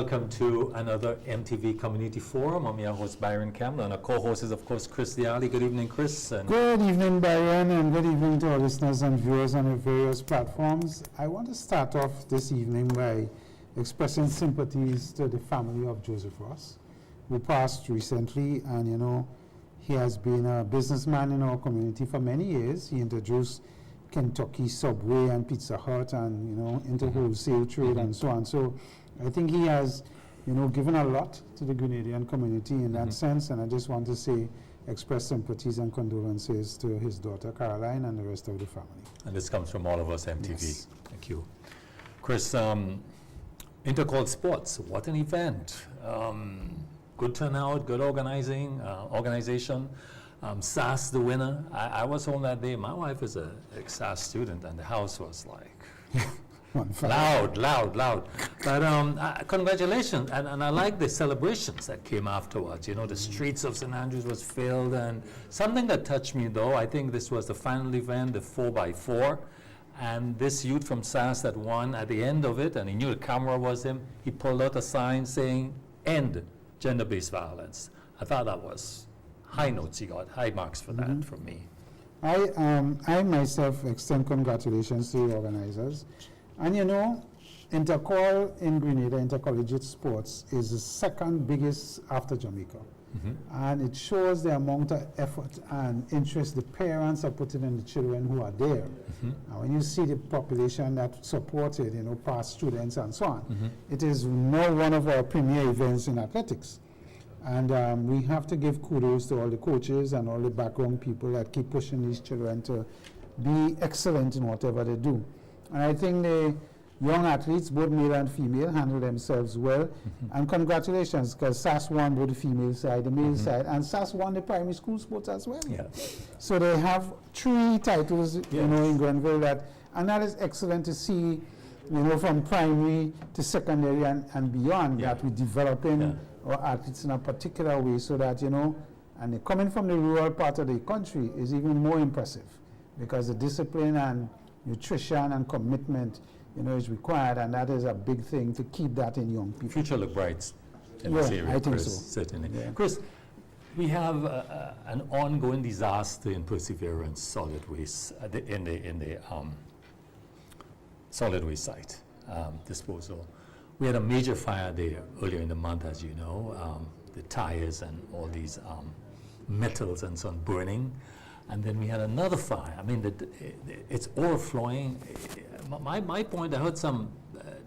welcome to another MTV Community Forum. I'm your host, Byron Campbell, and our co-host is, of course, Chris Diali. Good evening, Chris. And good evening, Byron, and good evening to our listeners and viewers on the various platforms. I want to start off this evening by expressing sympathies to the family of Joseph Ross, who passed recently, and you know, he has been a businessman in our community for many years. He introduced Kentucky Subway and Pizza Hut and, you know, into wholesale trade and so on. So I think he has, you know, given a lot to the Grenadian community in that sense, and I just want to say, express sympathies and condolences to his daughter Caroline and the rest of the family. And this comes from all of us, MTV. Yes. Thank you. Chris, Intercall Sports, what an event. Good turnout, good organization. SAS the winner. I was home that day. My wife is a SAS student, and the house was like loud. But congratulations, and I like the celebrations that came afterwards. You know, the streets of St. Andrews was filled, and something that touched me though, I think this was the final event, the 4x4, and this youth from SAS that won at the end of it, and he knew the camera was him, he pulled out a sign saying, "End gender-based violence." I thought that was high notes. He got high marks for that from me. I myself extend congratulations to the organizers. And you know, Intercall in Grenada, Intercollegiate Sports, is the second biggest after Jamaica. And it shows the amount of effort and interest the parents are putting in the children who are there. And when you see the population that supported, you know, past students and so on, it is now one of our premier events in athletics. And we have to give kudos to all the coaches and all the background people that keep pushing these children to be excellent in whatever they do. And I think the young athletes, both male and female, handle themselves well. And congratulations, because SAS won both the female side, the male side, and SAS won the primary school sports as well. Yeah. So they have 3 titles, you know, in Grenville, and that is excellent to see, you know, from primary to secondary and beyond, that we're developing our athletes in a particular way so that, you know, and coming from the rural part of the country is even more impressive, because the discipline and nutrition and commitment, you know, is required, and that is a big thing to keep that in young people. Future look bright in this area, I think Chris, so. certainly. Yeah. Chris, we have an ongoing disaster in Perseverance solid waste in the solid waste site disposal. We had a major fire there earlier in the month, as you know, the tires and all these metals and so on burning. And then we had another fire. I mean, it's overflowing. My point, I heard some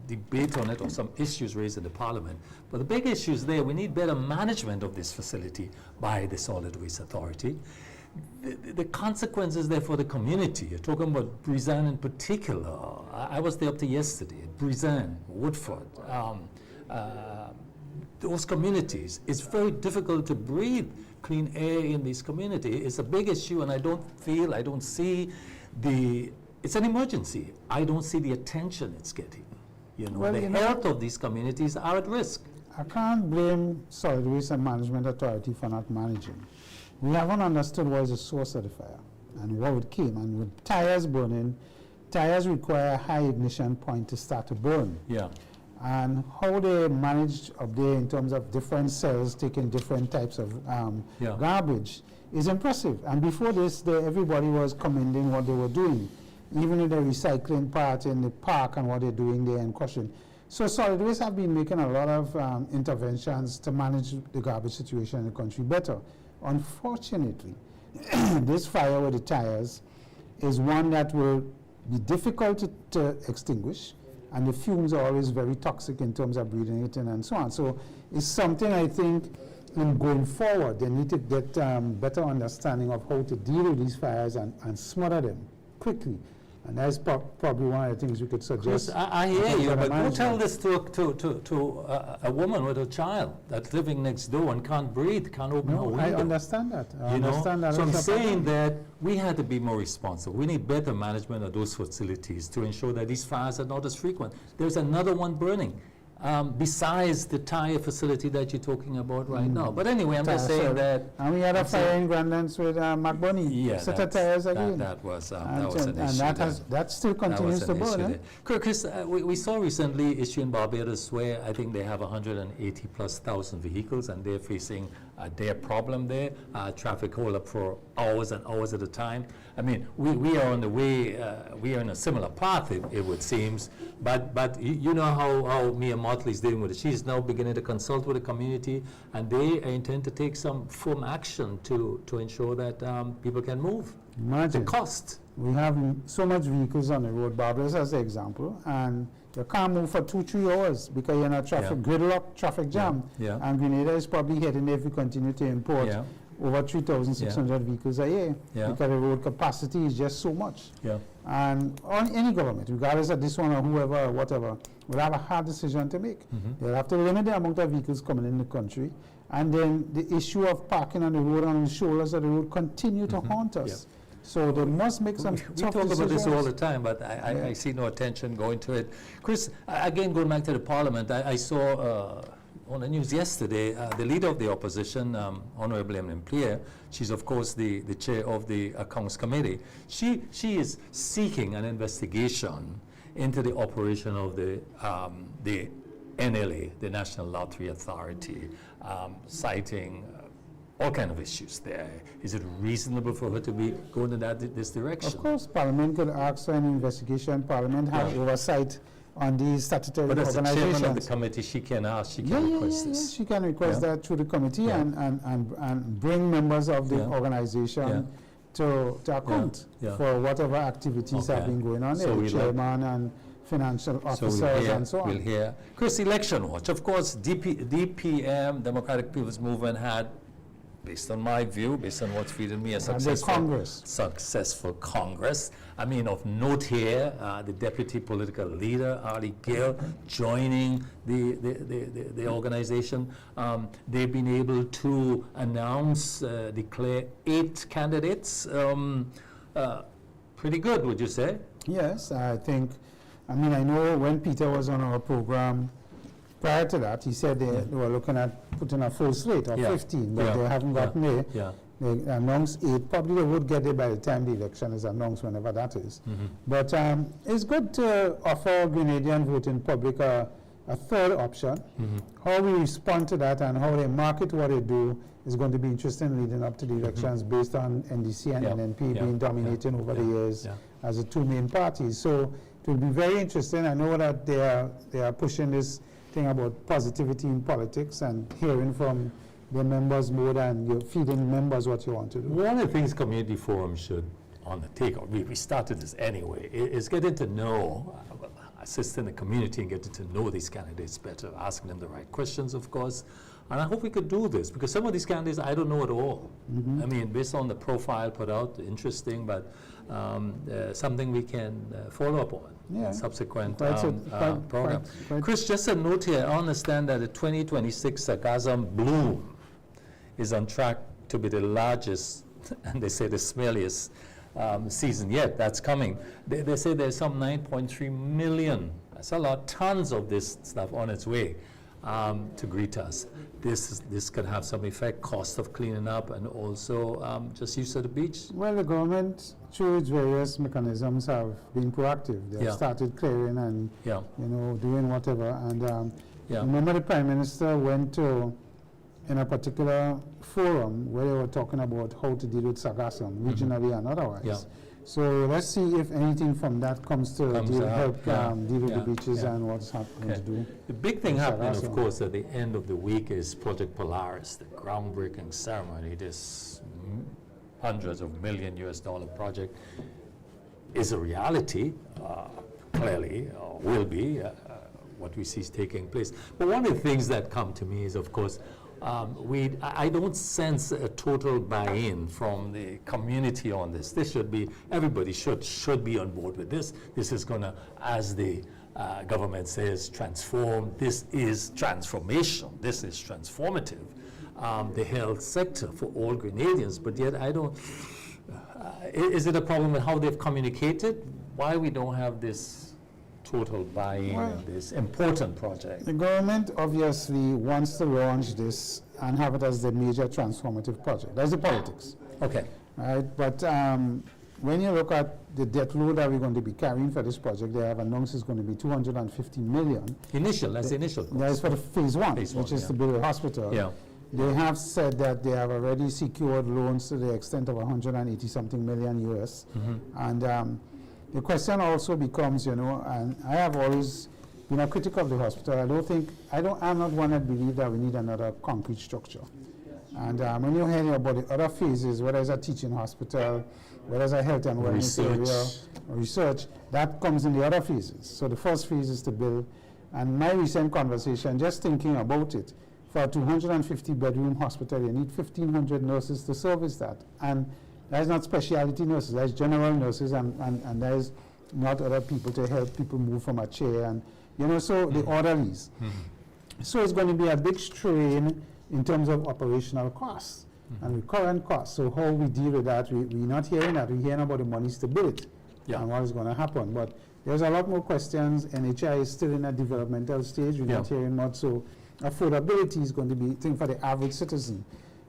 debate on it or some issues raised in the parliament. But the big issue is there. We need better management of this facility by the Solid Waste Authority. The consequences there for the community. You're talking about Brizan in particular. I was there up to yesterday. Brizan, Woodford, those communities. It's very difficult to breathe clean air in this community. It's a big issue, and I don't see it's an emergency. I don't see the attention it's getting. You know, the health of these communities are at risk. I can't blame Solid Waste and Management Authority for not managing. We haven't understood what is the source of the fire and how it came. And with tires burning, tires require a high ignition point to start to burn. Yeah. And how they managed up there in terms of different cells taking different types of garbage is impressive. And before this, everybody was commending what they were doing, even in the recycling part in the park and what they're doing there in Cochin. So Solid Waste have been making a lot of interventions to manage the garbage situation in the country better. Unfortunately, this fire with the tires is one that will be difficult to extinguish, and the fumes are always very toxic in terms of breathing it in and so on. So it's something I think in going forward, they need to get better understanding of how to deal with these fires and smother them quickly. And that's probably one of the things we could suggest. Chris, I hear you, but go tell this to a woman with a child that's living next door and can't breathe, can't open her window. I understand that. So I'm saying that we had to be more responsible. We need better management of those facilities to ensure that these fires are not as frequent. There's another one burning. besides the tire facility that you're talking about right now. But anyway, I'm just saying that. And we had a fire in Grandlands with McBunny, Yeah, set of tires again. that was an and issue. that still That continues was to an issue burn. Eh? there. Chris, we saw recently issue in Barbados where I think they have 180,000+ vehicles and they're facing their problem there. Traffic hold up for hours and hours at a time. I mean, we are on the way, we are in a similar path, it would seems. But you know how Mia Motley is dealing with it. She's now beginning to consult with the community, and they intend to take some firm action to ensure that people can move. Imagine. The cost. We have so much vehicles on the road, Barbados as an example, and you can't move for 2-3 hours because you're in a traffic gridlock, traffic jam. Yeah. And Grenada is probably heading if we continue to import Yeah. over 3,600 vehicles a year Yeah. because the road capacity is just so much. Yeah. And on any government, regardless of this one or whoever or whatever, will have a hard decision to make. They'll have to limit the amount of vehicles coming in the country, and then the issue of parking on the road on the shoulders of the road continue to haunt us. So they must make some We tough talk about this all decisions. the time, but I see no attention going to it. Chris, again, going back to the Parliament, I saw on the news yesterday, the leader of the opposition, Honorable Emily Pleer, she's of course the chair of the Accounts Committee. She is seeking an investigation into the operation of the NLA, the National Lottery Authority, citing all kind of issues there. Is it reasonable for her to be going in this direction? Of course, Parliament could ask for an investigation. Parliament has oversight on these statutory But as the chairman of the organizations. committee, she can ask, she can request this. She can request Yeah. that through the committee Yeah. and bring members of the Yeah. organization to account Yeah. for whatever activities have Okay. been going on So there, we'll the let- chairman and financial So officers and so on. we'll hear. Chris, Election Watch, of course, DPM, Democratic People's Movement, had, based on my view, based on what's feeding me, a And the successful Congress. I mean, of note here, the deputy political leader, Ali Gill, joining the organization. They've been able to announce, declare 8 candidates. Pretty good, would you say? Yes, I think, I mean, I know when Peter was on our program, prior to that, he said they were looking at putting a full slate of 15, but they haven't gotten there. Yeah. They announced 8. Probably they would get there by the time the election is announced, whenever that is. But it's good to offer Grenadian voting public a third option. How we respond to that and how they market what they do is going to be interesting leading up to the elections based on NDC and NNP being dominating over the years as the 2 main parties. So it will be very interesting. I know that they are pushing this thing about positivity in politics and hearing from the members more than you're feeding members what you want to do. One of the things community forums should undertake, or we started this anyway, is getting to know, assisting the community and getting to know these candidates better, asking them the right questions, of course. And I hope we could do this, because some of these candidates I don't know at all. I mean, based on the profile put out, interesting, but something we can follow up on Yeah. in subsequent Quite- program. quite- Chris, just a note here, I understand that the 2026 sargassum bloom is on track to be the largest, and they say the smelliest season yet. That's coming. They say there's some 9.3 million, that's a lot, tons of this stuff on its way to greet us. This could have some effect, cost of cleaning up, and also just use of the beach. Well, the government, through its various mechanisms, have been proactive. They have Yeah. started clearing and Yeah, doing whatever. And yeah, remember, the Prime Minister went to in a particular forum where they were talking about how to deal with sargassum, regionally and otherwise. Yeah. So let's see if anything from that comes to Comes out, help yeah, deal with yeah, the beaches yeah. and what's happening Okay. to do. The big thing With happening, of sargassum. course, at the end of the week is Project Polaris, the groundbreaking ceremony. This hundreds of million US dollar project is a reality, clearly, or will be. What we see is taking place. But one of the things that come to me is, of course, I don't sense a total buy-in from the community on this. This should be, everybody should be on board with this. This is going to, as the government says, transform. This is transformation. This is transformative. The health sector for all Grenadians, but yet I don't, is it a problem with how they've communicated? Why we don't have this total buy-in Well, in this important project? The government obviously wants to launch this and have it as the major transformative project. That's the politics, Okay, right? But when you look at the debt load that we're going to be carrying for this project, they have announced it's going to be 250 million. that's the initial That is cost. for the phase one, Phase which one, is yeah. to build a hospital. Yeah, They have said that they have already secured loans to the extent of 180 something million US. And the question also becomes, you know, and I have always been a critic of the hospital. I'm not one that believe that we need another concrete structure. And when you hear about the other phases, whether it's a teaching hospital, whether it's a health and wellness area, or research, that comes in the other phases. So the first phase is to build. And my recent conversation, just thinking about it, for a 250-bedroom hospital, you need 1,500 nurses to service that. And that is not specialty nurses, that is general nurses, and that is not other people to help people move from a chair, and, you know, so the orderlies. So it's going to be a big strain in terms of operational costs and recurrent costs. So how we deal with that, we're not hearing that. We're hearing about the monies to build it and what is going to happen. But there's a lot more questions. NHI is still in a developmental stage. We're not hearing much. So affordability is going to be a thing for the average citizen.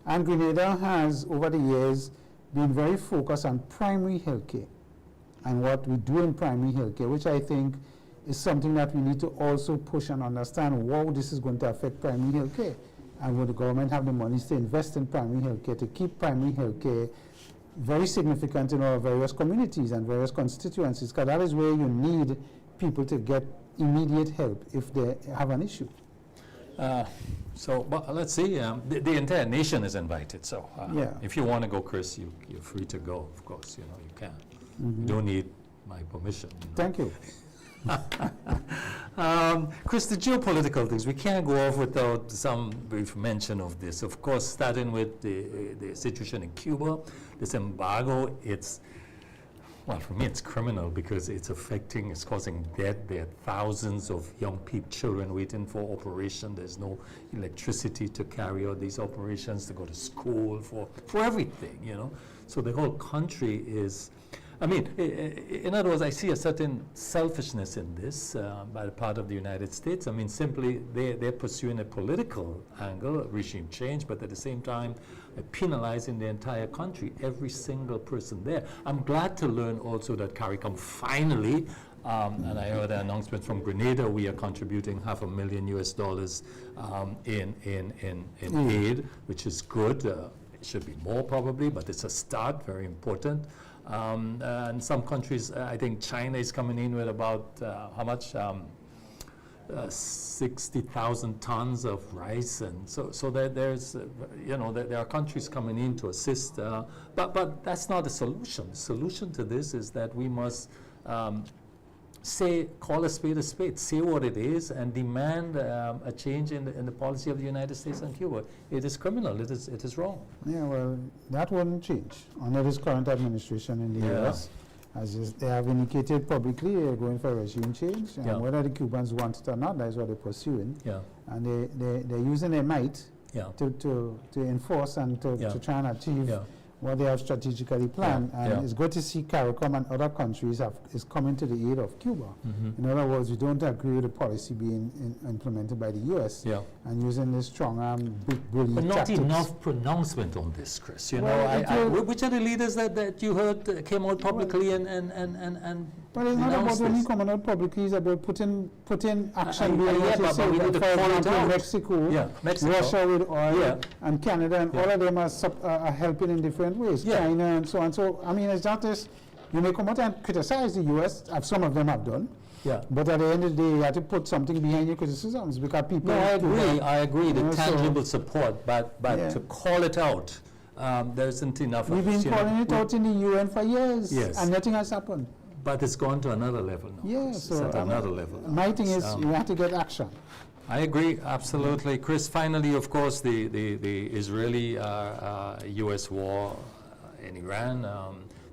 And Grenada has, over the years, been very focused on primary health care and what we do in primary health care, which I think is something that we need to also push and understand how this is going to affect primary health care. And will the government have the monies to invest in primary health care, to keep primary health care very significant in our various communities and various constituencies, because that is where you need people to get immediate help if they have an issue. But let's see, the entire nation is invited, so if you want to go, Chris, you're free to go, of course, you know, you can. You don't need my permission. You know. Thank you. Chris, the geopolitical things, we can't go off without some brief mention of this. Of course, starting with the situation in Cuba, this embargo, well, for me, it's criminal because it's causing death. There are thousands of young children waiting for operation. There's no electricity to carry out these operations, to go to school, for everything, you know. So the whole country is, I mean, in other words, I see a certain selfishness in this by the part of the United States. I mean, simply they're pursuing a political angle, regime change, but at the same time, penalizing the entire country, every single person there. I'm glad to learn also that CARICOM finally, and I heard an announcement from Grenada, we are contributing $500,000 in aid, which is good. It should be more probably, but it's a start, very important. And some countries, I think China is coming in with about, how much? 60,000 tons of rice, and so there's, you know, there are countries coming in to assist, but that's not the solution. The solution to this is that we must call a spade, say what it is, and demand a change in the policy of the United States and Cuba. It is criminal. It is wrong. Yeah, well, that wouldn't change under this current administration in the U.S. As they have indicated publicly, they're going for regime change, and whether the Cubans want it or not, that's what they're pursuing. And they're using their might to enforce and to try and achieve what they have strategically planned. And it's good to see CARICOM and other countries is coming to the aid of Cuba. In other words, we don't agree with the policy being implemented by the U.S. And using this strong big bully But not tactics. enough pronouncement on this, Chris. You Well, know, which are the leaders that you heard came out publicly and But it's not about denounced only this? coming out publicly, it's about putting action behind what you but say. we need to For call it example, out. Mexico, Mexico. Russia with oil, and Canada, and all of them are helping in different ways. China and so on. So, I mean, it's not this, you may come out and criticize the U.S., as some of them have done, but at the end of the day, you have to put something behind your criticisms, because people... No, I agree, the tangible support, but to call it out, there isn't enough of We've been calling it out in the UN for years, and nothing has happened. But it's gone to another level now. It's at another level. My thing is, you have to get action. I agree, absolutely. Chris, finally, of course, the Israeli-US war in Iran,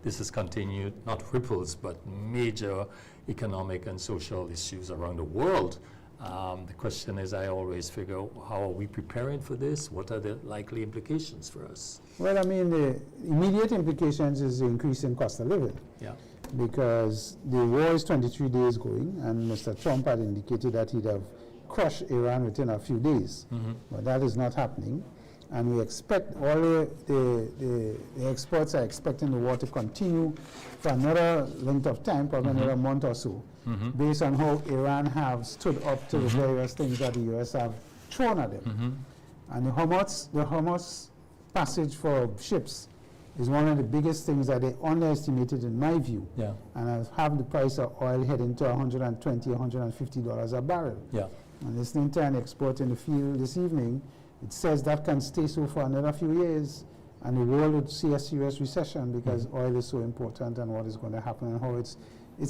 this has continued, not ripples, but major economic and social issues around the world. The question is, I always figure, how are we preparing for this? What are the likely implications for us? Well, I mean, the immediate implications is the increase in cost of living. because the war is 23 days going, and Mr. Trump had indicated that he'd have crushed Iran within a few days. But that is not happening. And we expect all the experts are expecting the war to continue for another length of time, probably another month or so, based on how Iran have stood up to the various things that the US have thrown at them. And the Hormuz passage for ships is one of the biggest things that they underestimated in my view. Yeah. And has have the price of oil heading to $120, $150 a barrel. Yeah. And listening to an expert in the field this evening, it says that can stay so for another few years, and the world would see a serious recession because oil is so important and what is going to happen and how its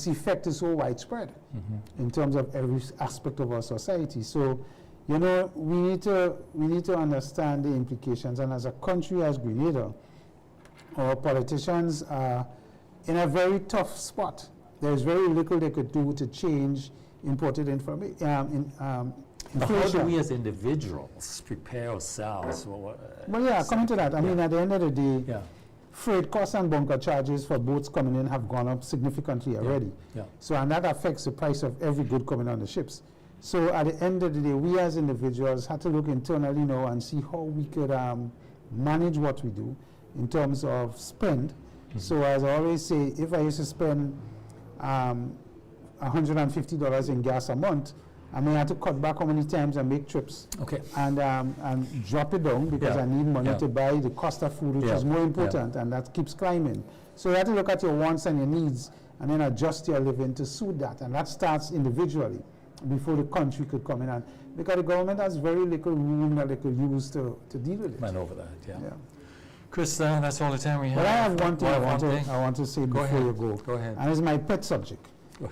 effect is so widespread in terms of every aspect of our society. So, you know, we need to understand the implications, and as a country, as Grenada, our politicians are in a very tough spot. There's very little they could do to change imported information. But how do we as individuals prepare ourselves? Well, yeah, coming to that, I mean, at the end of the day, Yeah. freight costs and bunker charges for boats coming in have gone up significantly already. Yeah. So, and that affects the price of every good coming on the ships. So, at the end of the day, we as individuals had to look internally now and see how we could manage what we do in terms of spend. So, as I always say, if I used to spend $150 in gas a month, I may have to cut back how many times I make trips Okay. and drop it down because Yeah. I need money Yeah. to buy the cost of food, which Yeah. is more Yeah. important, and that keeps climbing. So you have to look at your wants and your needs and then adjust your living to suit that. And that starts individually before the country could come in. And because the government has very little room that they could use to deal with it. Man over that, yeah. Yeah. Chris, that's all the time we have. But I have one thing Well, I one thing. want to say Go before ahead. you go. Go ahead. And it's my pet subject.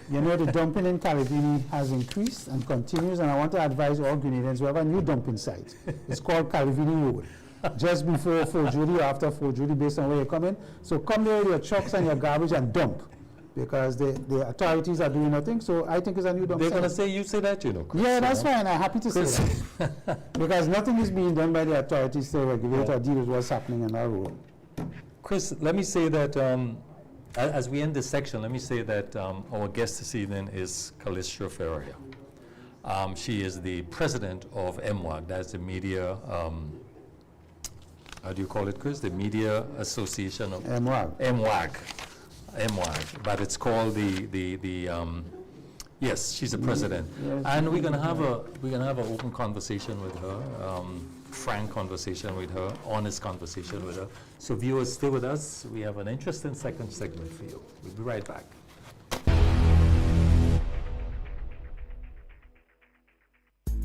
You know, the dumping in Calavini has increased and continues, and I want to advise all Grenadians, we have a new dumping site. It's called Calavini Road, just before Fort Judy or after Fort Judy, based on where you're coming. So come there with your trucks and your garbage and dump, because the authorities are doing nothing. So I think it's a new dump They're site. going to say you say that, you know, Chris. Yeah, that's you know? fine. I'm happy to say that. Because nothing is being done by the authorities to regulate or deal with what's happening on our road. Chris, let me say that as we end this section, let me say that our guest this evening is Calistro Ferreira. She is the president of MWAG, that's the Media, how do you call it, Chris? The Media Association of MWAG. MWAG, but it's called yes, she's the president. Yes. And we're gonna have an open conversation with her, frank conversation with her, honest conversation with her. So viewers, stay with us. We have an interesting second segment for you. We'll be right back.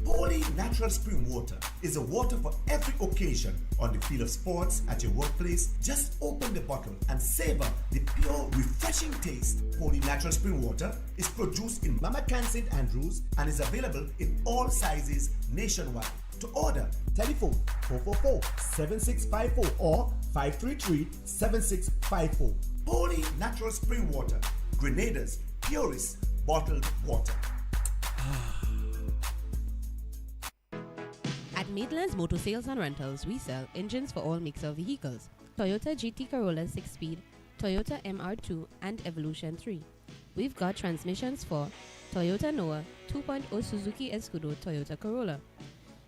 Holy Natural Spring Water is a water for every occasion on the field of sports, at your workplace. Just open the bottle and savor the pure, refreshing taste. Holy Natural Spring Water is produced in Mama Can St. Andrews and is available in all sizes nationwide. To order, telephone 444-7654 or 533-7654. Holy Natural Spring Water, Grenada's purest bottled water. At Maitland's Motor Sales and Rentals, we sell engines for all makes of vehicles. Toyota GT Corolla 6-speed, Toyota MR2 and Evolution 3. We've got transmissions for Toyota Noah, 2.0 Suzuki Escudo, Toyota Corolla.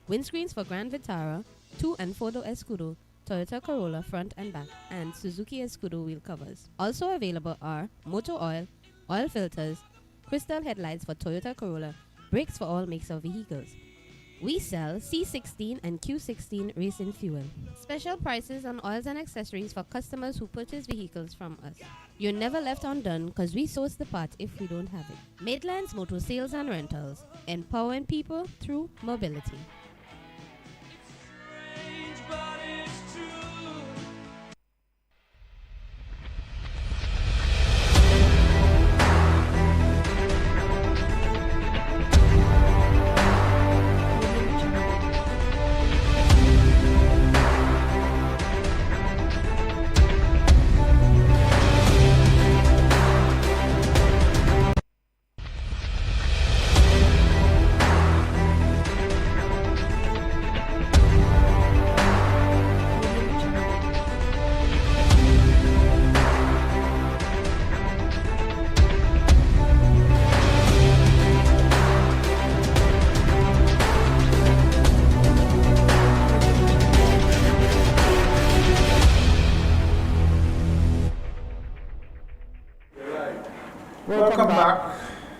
Windscreens for Grand Vitara, 2 and 4-door Escudo, Toyota Corolla front and back, and Suzuki Escudo wheel covers. Also available are motor oil, oil filters, crystal headlights for Toyota Corolla, brakes for all makes of vehicles. We sell C16 and Q16 racing fuel. Special prices on oils and accessories for customers who purchase vehicles from us. You're never left undone because we source the part if we don't have it. Maitland's Motor Sales and Rentals, empowering people through mobility.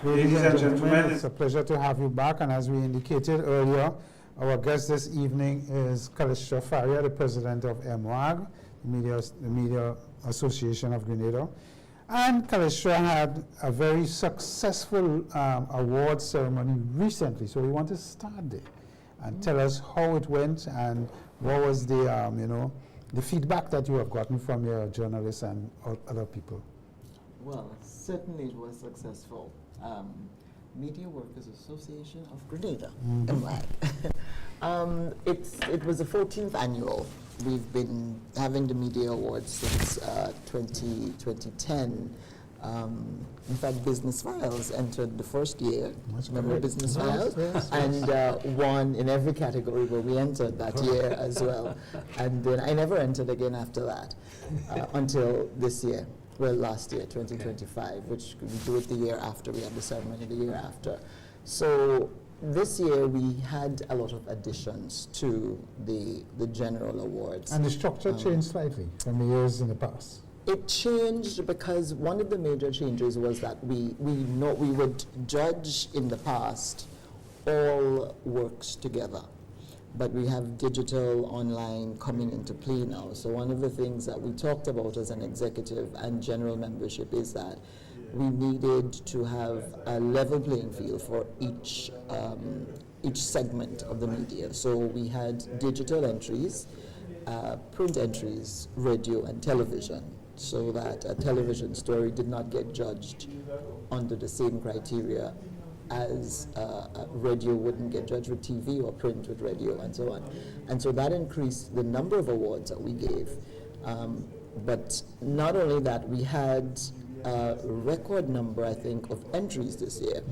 Ladies and gentlemen, it's a pleasure to have you back. And as we indicated earlier, our guest this evening is Kallistra Faria, the president of MWAG, the Media Association of Grenada. And Kallistra had a very successful award ceremony recently. So we want to start there and tell us how it went and what was the, the feedback that you have gotten from your journalists and other people. Well, certainly it was successful. Media Workers Association of Grenada, MWAG. It was the 14th annual. We've been having the Media Awards since 2010. In fact, Business Files entered the first year. Remember Business Files? Yes. And won in every category where we entered that year as well. And then I never entered again after that until this year. Well, last year, 2025, which we do it the year after. We have the ceremony the year after. So this year we had a lot of additions to the general awards. And the structure changed slightly from the years in the past. It changed because one of the major changes was that we would judge in the past all works together. But we have digital online coming into play now. So one of the things that we talked about as an executive and general membership is that we needed to have a level playing field for each segment of the media. So we had digital entries, print entries, radio and television, so that a television story did not get judged under the same criteria as radio wouldn't get judged with TV or print with radio and so on. And so that increased the number of awards that we gave. But not only that, we had a record number, I think, of entries this year,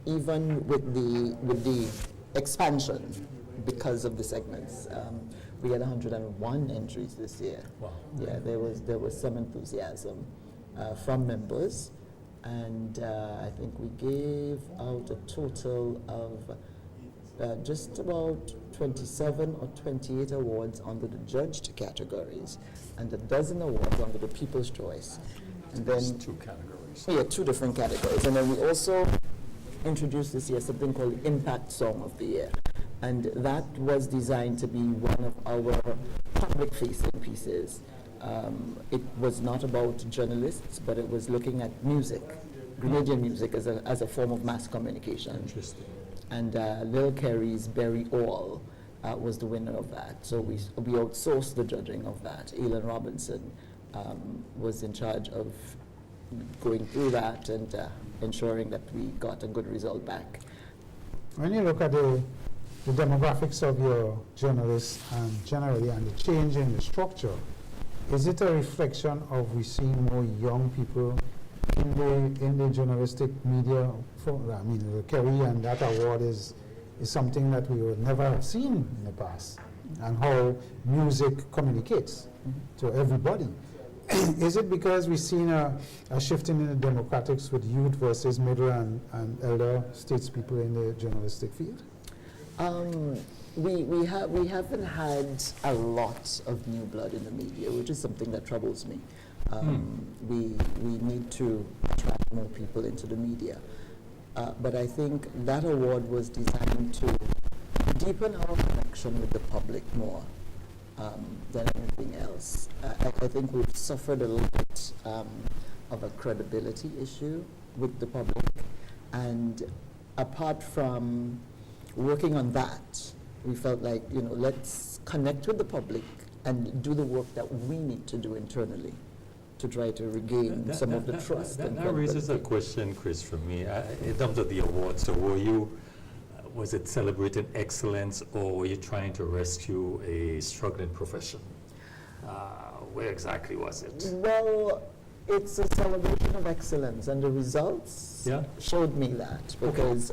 even with the expansion because of the segments. We had 101 entries this year. Wow. Yeah, there was some enthusiasm from members. And I think we gave out a total of just about 27 or 28 awards under the judged categories and a dozen awards under the People's Choice. And then Two categories. yeah, 2 different categories. And then we also introduced this year something called the Impact Song of the Year. And that was designed to be one of our public-facing pieces. It was not about journalists, but it was looking at music, Grenadian music as a form of mass communication. Interesting. And Lil Kerry's Berry All was the winner of that. So we outsourced the judging of that. Elon Robinson was in charge of going through that and ensuring that we got a good result back. When you look at the demographics of your journalists and generally and the change in the structure, is it a reflection of we seeing more young people in the journalistic media? I mean, the Kerry and that award is something that we would never have seen in the past, and how music communicates to everybody. Is it because we've seen a shift in the demographics with youth versus middle and elder statespeople in the journalistic field? We haven't had a lot of new blood in the media, which is something that troubles me. We need to attract more people into the media. But I think that award was designed to deepen our connection with the public more than anything else. I think we've suffered a little bit of a credibility issue with the public. And apart from working on that, we felt like, let's connect with the public and do the work that we need to do internally to try to regain some of the trust. That raises a question, Chris, for me. In terms of the awards, so was it celebrating excellence, or were you trying to rescue a struggling profession? Where exactly was it? Well, it's a celebration of excellence, and the results showed me that, because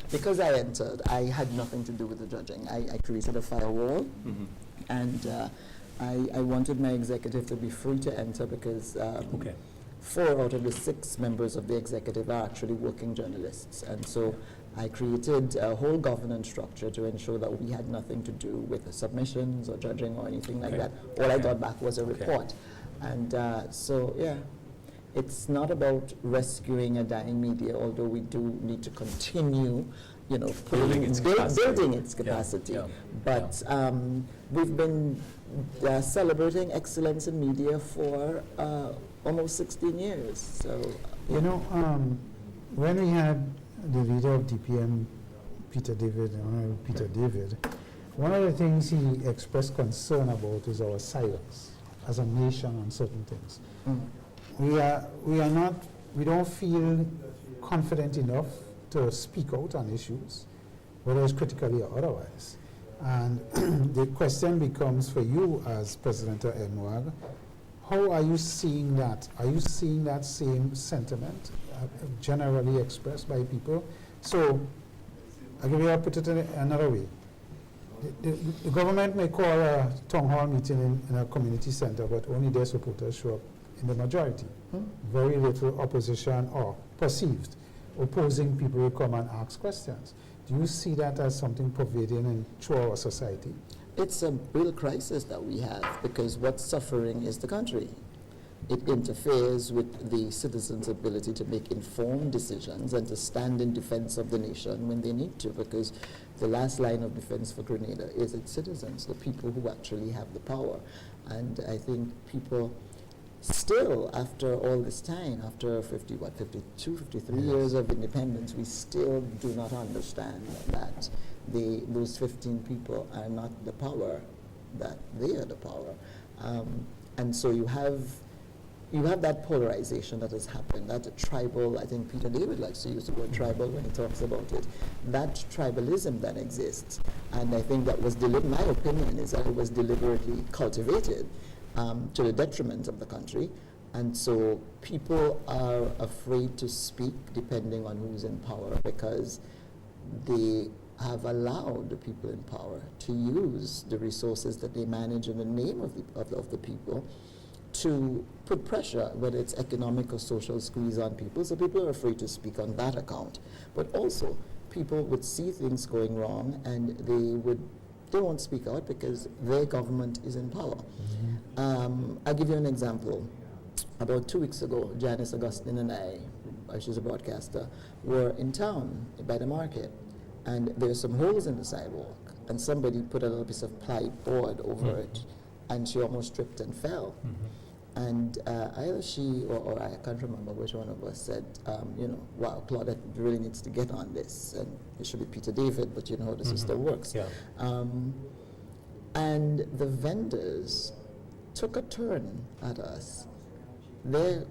because I entered, I had nothing to do with the judging. I created a firewall, and I wanted my executive to be free to enter, because 4 out of the 6 members of the executive are actually working journalists, and so I created a whole governance structure to ensure that we had nothing to do with the submissions or judging or anything like that. All I got back was a report. And It's not about rescuing a dying media, although we do need to continue, you know, Building its capacity. building its Yeah, capacity. yeah, But we've been celebrating excellence in media for almost 16 years. So, You know, when we had the leader of DPM, Peter David, Honorable Peter David, one of the things he expressed concern about is our silence as a nation on certain things. We don't feel confident enough to speak out on issues, whether it's critically or otherwise. And the question becomes for you as president of MWAG, how are you seeing that? Are you seeing that same sentiment generally expressed by people? So, I'll put it in another way. The government may call a town hall meeting in a community center, but only their supporters show up in the majority. Very little opposition or perceived opposing people who come and ask questions. Do you see that as something pervading in through our society? it's a real crisis that we have, because what's suffering is the country. It interferes with the citizens' ability to make informed decisions and to stand in defense of the nation when they need to, because the last line of defense for Grenada is its citizens, the people who actually have the power. And I think people still, after all this time, after 52, 53 years of independence, we still do not understand that those 15 people are not the power, that they are the power. And so you have that polarization that has happened, that tribal, I think Peter David likes to use the word tribal when he talks about it, that tribalism that exists. And I think that was, my opinion is that it was deliberately cultivated to the detriment of the country. And so people are afraid to speak depending on who's in power, because they have allowed the people in power to use the resources that they manage in the name of the people to put pressure, whether it's economic or social squeeze on people. So people are afraid to speak on that account. But also, people would see things going wrong and they won't speak out because their government is in power. I'll give you an example. About 2 weeks ago, Janice Augustine and I, she's a broadcaster, were in town by the market, and there were some holes in the sidewalk, and somebody put a little piece of plyboard over it, and she almost tripped and fell. And either she or I can't remember which one of us said, wow, Claudette really needs to get on this. And it should be Peter David, but you know how the system works. Yeah. And the vendors took a turn at us. Their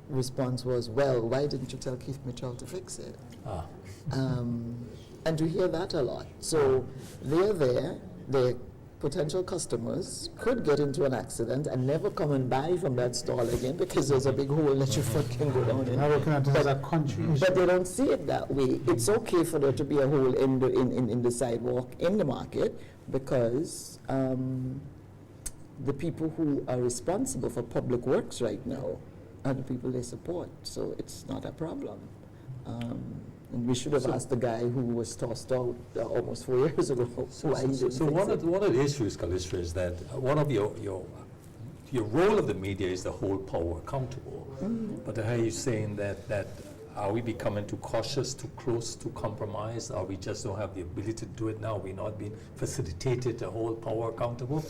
response was, well, why didn't you tell Keith Mitchell to fix it? And you hear that a lot. So they're there, their potential customers could get into an accident and never come and buy from that stall again because there's a big hole that your foot can go down in. Now looking at it as a country issue. But they don't see it that way. It's okay for there to be a hole in the sidewalk in the market, because the people who are responsible for public works right now are the people they support. So it's not a problem. And we should have asked the guy who was tossed out almost 4 years ago why he didn't So fix one it. of the issues, Kalistra, is that one of your role of the media is to hold power accountable. But are you saying that are we becoming too cautious, too close, too compromised? Or we just don't have the ability to do it now? We're not being facilitated to hold power accountable?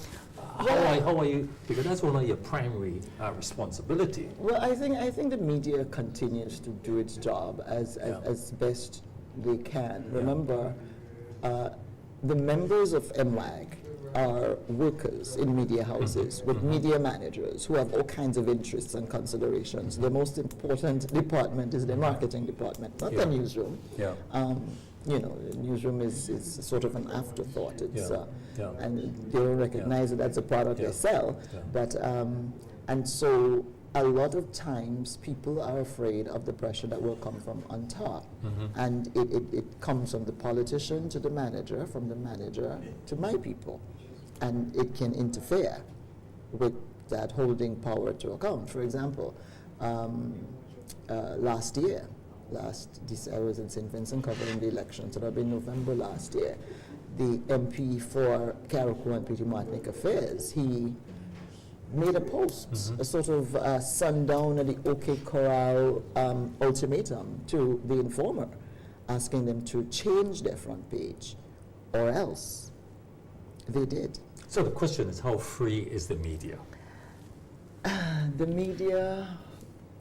How are you? Because that's one of your primary responsibility. Well, I think the media continues to do its job as best they can. Remember, the members of MWAG are workers in media houses with media managers who have all kinds of interests and considerations. The most important department is the marketing department, not the newsroom. Yeah. The newsroom is sort of an afterthought. It's, Yeah. and they don't recognize it as a product they sell. Yeah. But and so a lot of times people are afraid of the pressure that will come from on top, and it comes from the politician to the manager, from the manager to my people, and it can interfere with that holding power to account. For example, last year, I was in St. Vincent covering the election, so that would be November last year. The MP for Carriacou and Petite Martinique Affairs, he made a post, a sort of sundown at the OK Corral ultimatum to the Informer, asking them to change their front page, or else. They did. So the question is, how free is the media? The media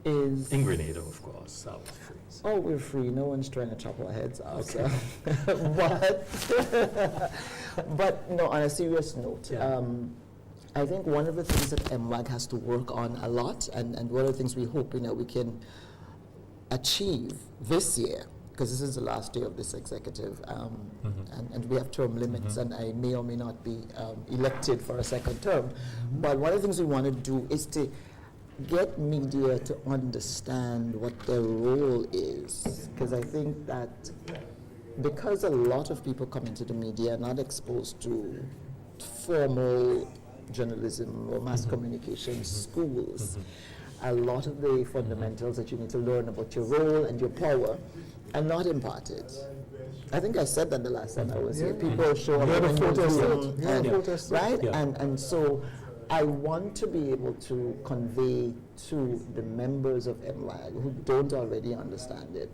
is... In Grenada, of course. How free. Oh, we're free. No one's trying to chop our heads off. Okay. So. But no, on a serious note, Yeah. I think one of the things that MWAG has to work on a lot, and one of the things we hope we can achieve this year, because this is the last day of this executive, and we have term limits, and I may or may not be elected for a second term. But one of the things we want to do is to get media to understand what their role is, because I think that because a lot of people come into the media not exposed to formal journalism or mass communication schools, a lot of the fundamentals that you need to learn about your role and your power are not imparted. I think I said that the last time I was here. People show up on Zoom, right? Yeah. And so I want to be able to convey to the members of MWAG who don't already understand it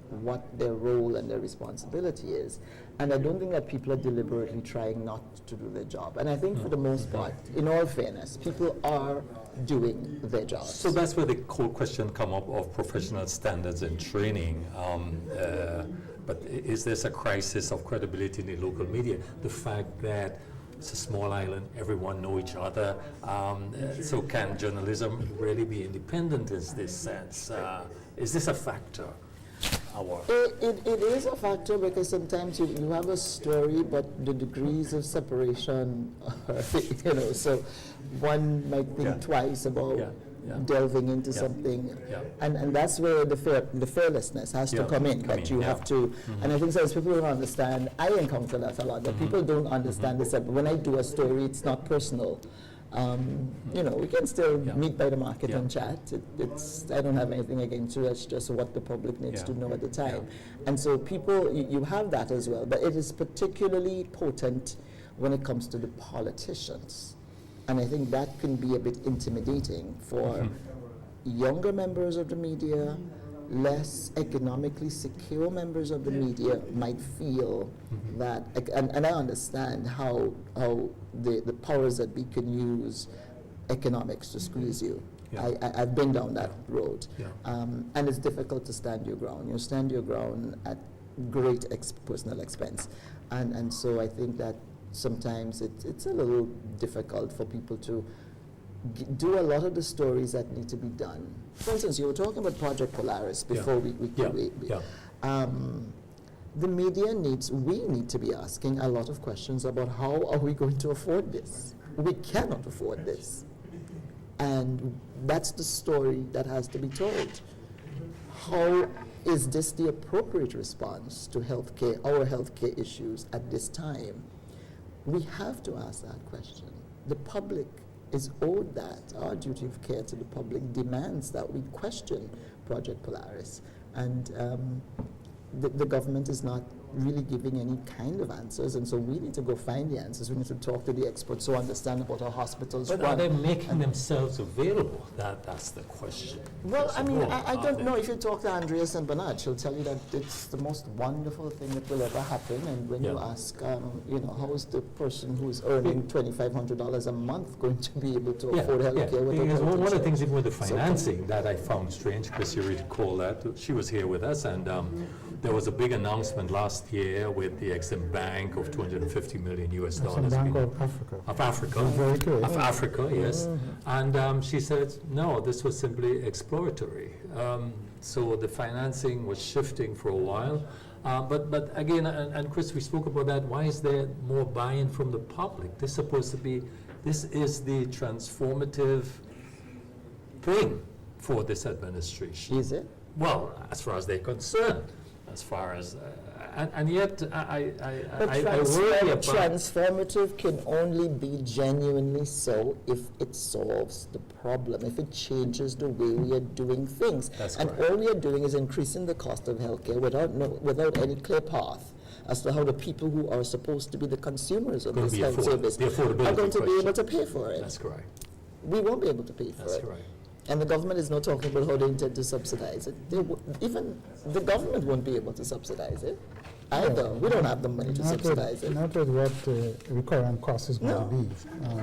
what their role and their responsibility is. And I don't think that people are deliberately trying not to do their job. And I think for the most part, in all fairness, people are doing their jobs. So that's where the whole question come up of professional standards and training. But is this a crisis of credibility in the local media? The fact that it's a small island, everyone know each other. So can journalism really be independent in this sense? Is this a factor? It is a factor, because sometimes you have a story, but the degrees of separation are, so one might think twice about delving into something. And that's where the fearlessness has to come in, that you have to, and I think sometimes people don't understand. I encounter that a lot, that people don't understand this. But when I do a story, it's not personal. We can still meet by the market and chat. I don't have anything against you. That's just what the public needs to know at the time. And so people, you have that as well. But it is particularly potent when it comes to the politicians. And I think that can be a bit intimidating for younger members of the media. Less economically secure members of the media might feel that, and I understand how the powers that be can use economics to squeeze you. I've been down that road, and it's difficult to stand your ground. You stand your ground at great personal expense, and so I think that sometimes it's a little difficult for people to do a lot of the stories that need to be done. For instance, you were talking about Project Polaris before we the media we need to be asking a lot of questions about how are we going to afford this? We cannot afford this. And that's the story that has to be told. How is this the appropriate response to our healthcare issues at this time? We have to ask that question. The public is owed that. Our duty of care to the public demands that we question Project Polaris. And the government is not really giving any kind of answers, and so we need to go find the answers. We need to talk to the experts who understand about our hospitals. But are they making themselves available? That's the question. Well, I mean, I don't know. If you talk to Andrea St. Bernard, she'll tell you that it's the most wonderful thing that will ever happen. And when you ask, how is the person who's earning $2,500 a month going to be able to afford health care? Because one of the things with the financing that I found strange, Chris, you recall that, she was here with us, and there was a big announcement last year with the Exim Bank of $250 million US. Bank of Africa. Of Africa. Very good. Of Africa, yes. And she said, no, this was simply exploratory. So the financing was shifting for a while. But again, and Chris, we spoke about that, why is there more buy-in from the public? This is the transformative thing for this administration. Is it? Well, as far as they're concerned, as far as, and yet I worry about... Transformative can only be genuinely so if it solves the problem, if it changes the way we are doing things. That's and correct. all we are doing is increasing the cost of healthcare without any clear path as to how the people who are supposed to be the consumers of this health service the affordability are going to be question. able to pay for it. That's correct. we won't be able to pay for That's it. correct. And the government is not talking about how they intend to subsidize it. Even the government won't be able to subsidize it either. We don't have the money to subsidize it. Not with what the recurrent cost is going No.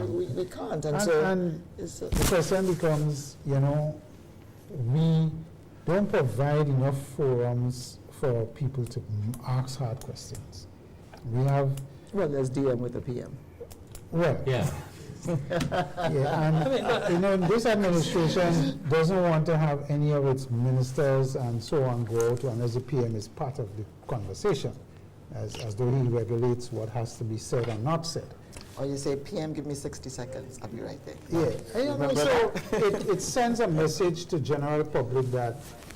to be. We can't. And, And- so and it's, The question becomes, we don't provide enough forums for people to ask hard questions. We have, well, there's DM with the PM. well, Yeah. yeah, and this administration doesn't want to have any of its ministers and so on go out unless the PM is part of the conversation, as though he regulates what has to be said and not said. Or you say, PM, give me 60 seconds. I'll be right there. Yeah, so it sends a message to general public that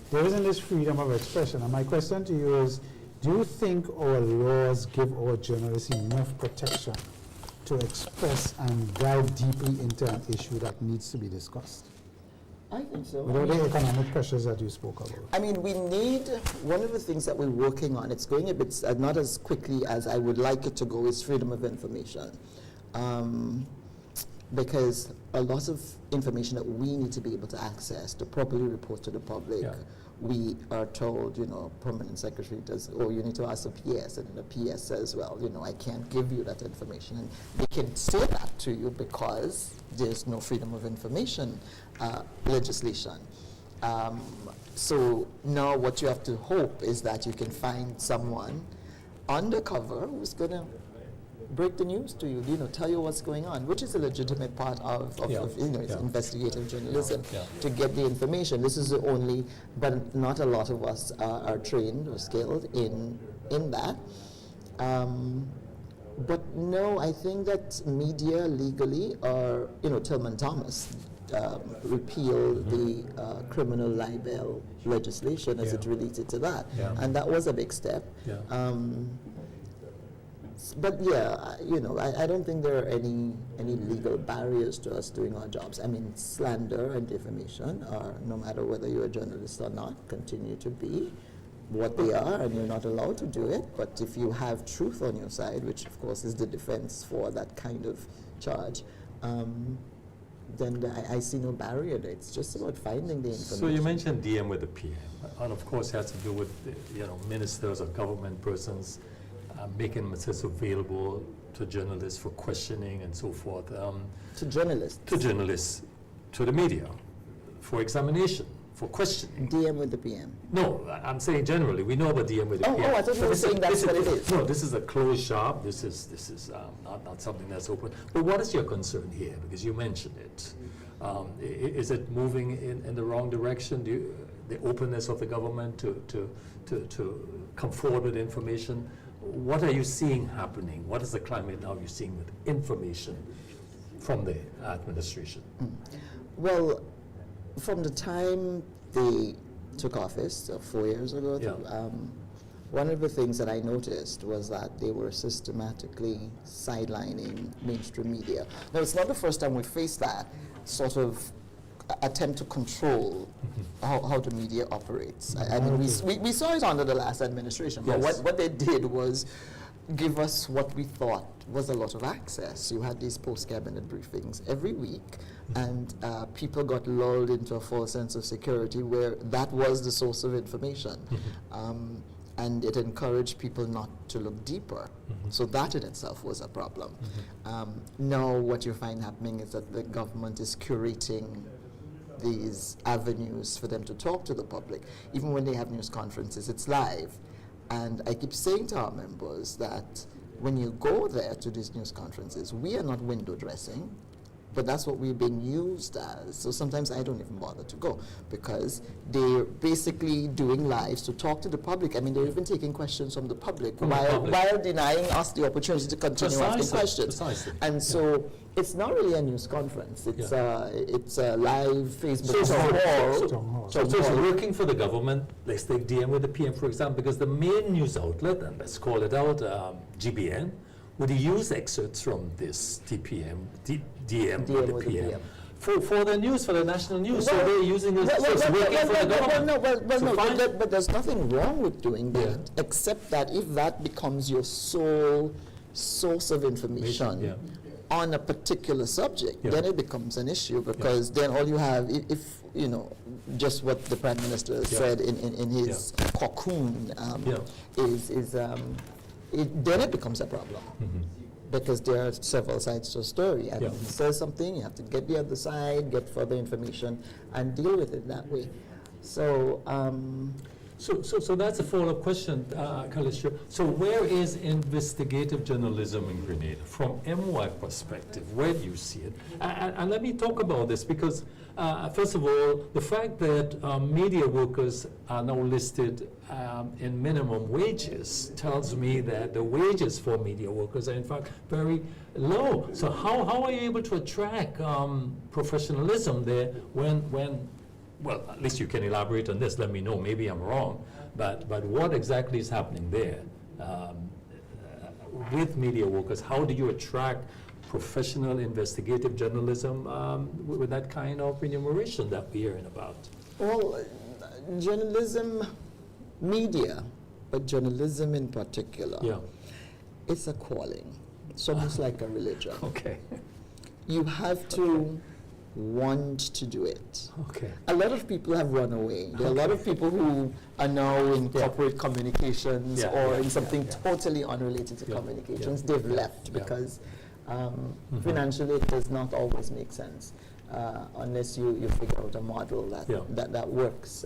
there isn't this freedom of expression. And my question to you is, do you think our laws give our journalists enough protection to express and dive deeply into an issue that needs to be discussed, I think so. without the economic pressures that you spoke about? I mean, we need, one of the things that we're working on, it's going a bit, not as quickly as I would like it to go, is freedom of information. Because a lot of information that we need to be able to access to properly report to the public, Yeah. we are told, permanent secretary does, oh, you need to ask the PS, and the PS says, well, I can't give you that information. And they can say that to you because there's no freedom of information legislation. So now what you have to hope is that you can find someone undercover who's going to break the news to you, tell you what's going on, which is a legitimate part of Yeah. it's Yeah. investigative journalism, Yeah. to get the information. This is the only, but not a lot of us are trained or skilled in that. But no, I think that media legally, or Tillman Thomas repealed the criminal libel legislation as Yeah. it related to that, Yeah. and that was a big step. Yeah. But yeah, I don't think there are any legal barriers to us doing our jobs. I mean, slander and defamation are, no matter whether you're a journalist or not, continue to be what they are, and you're not allowed to do it. But if you have truth on your side, which of course is the defense for that kind of charge, then I see no barrier there. It's just about finding the information. So you mentioned DM with the PM, and of course it has to do with ministers or government persons making themselves available to journalists for questioning and so forth. To journalists. To journalists, to the media, for examination, for questioning. DM with the PM. No, I'm saying generally. We know about DM with the Oh, PM. I thought you But were this saying that's what it is. No, this is a closed shop. This is not something that's open. But what is your concern here? Because you mentioned it. Is it moving in the wrong direction? The openness of the government to come forward with information? What are you seeing happening? What is the climate now you're seeing with information from the administration? Well, from the time they took office 4 years ago, Yeah. one of the things that I noticed was that they were systematically sidelining mainstream media. Now, it's not the first time we faced that sort of attempt to control how the media operates. I mean, we saw it under the last administration, but Yes. what they did was give us what we thought was a lot of access. You had these post-cabinet briefings every week, and people got lulled into a false sense of security where that was the source of information. And it encouraged people not to look deeper. So that in itself was a problem. Now what you find happening is that the government is curating these avenues for them to talk to the public. Even when they have news conferences, it's live. And I keep saying to our members that when you go there to these news conferences, we are not window dressing, but that's what we're being used as. So sometimes I don't even bother to go because they're basically doing lives to talk to the public. I mean, they're even taking questions from the public while denying us the opportunity to continue asking questions. Precisely. And so it's not really a news conference. It's a live Facebook Town hall. So it's working for the government. Let's take DM with the PM, for example, because the main news outlet, and let's call it out, GBN, would use excerpts from this DM with the PM. For the news, for the national news. So they're using this, so it's working for the government. But there's nothing wrong with doing that, Yeah. except that if that becomes your sole source of information, Yeah. on a particular subject, Yeah. then it becomes an issue, because then all you have, if you know, just what the Prime Minister Yeah. said in his cocoon, Yeah. then it becomes a problem. Because there are several sides to a story, and Yeah. he says something, you have to get the other side, get further information, and deal with it that way. So, So that's a follow-up question, Kalisha. So where is investigative journalism in Grenada? From MY perspective, where do you see it? And let me talk about this, because first of all, the fact that media workers are now listed in minimum wages tells me that the wages for media workers are in fact very low. So how are you able to attract professionalism there when well, at least you can elaborate on this, let me know, maybe I'm wrong, but what exactly is happening there with media workers? How do you attract professional investigative journalism with that kind of remuneration that we're hearing about? well, journalism, media, but journalism in particular, Yeah, it's a calling. It's almost like a religion. okay, You have to want to do it. okay, A lot of people have run away. There are a lot of people who are now in Yeah. corporate communications Yeah, or yeah, in something yeah. totally unrelated to Yeah, communications. yeah, They've yeah, left yeah. because financially it does not always make sense unless you figure out a model that, Yeah. that works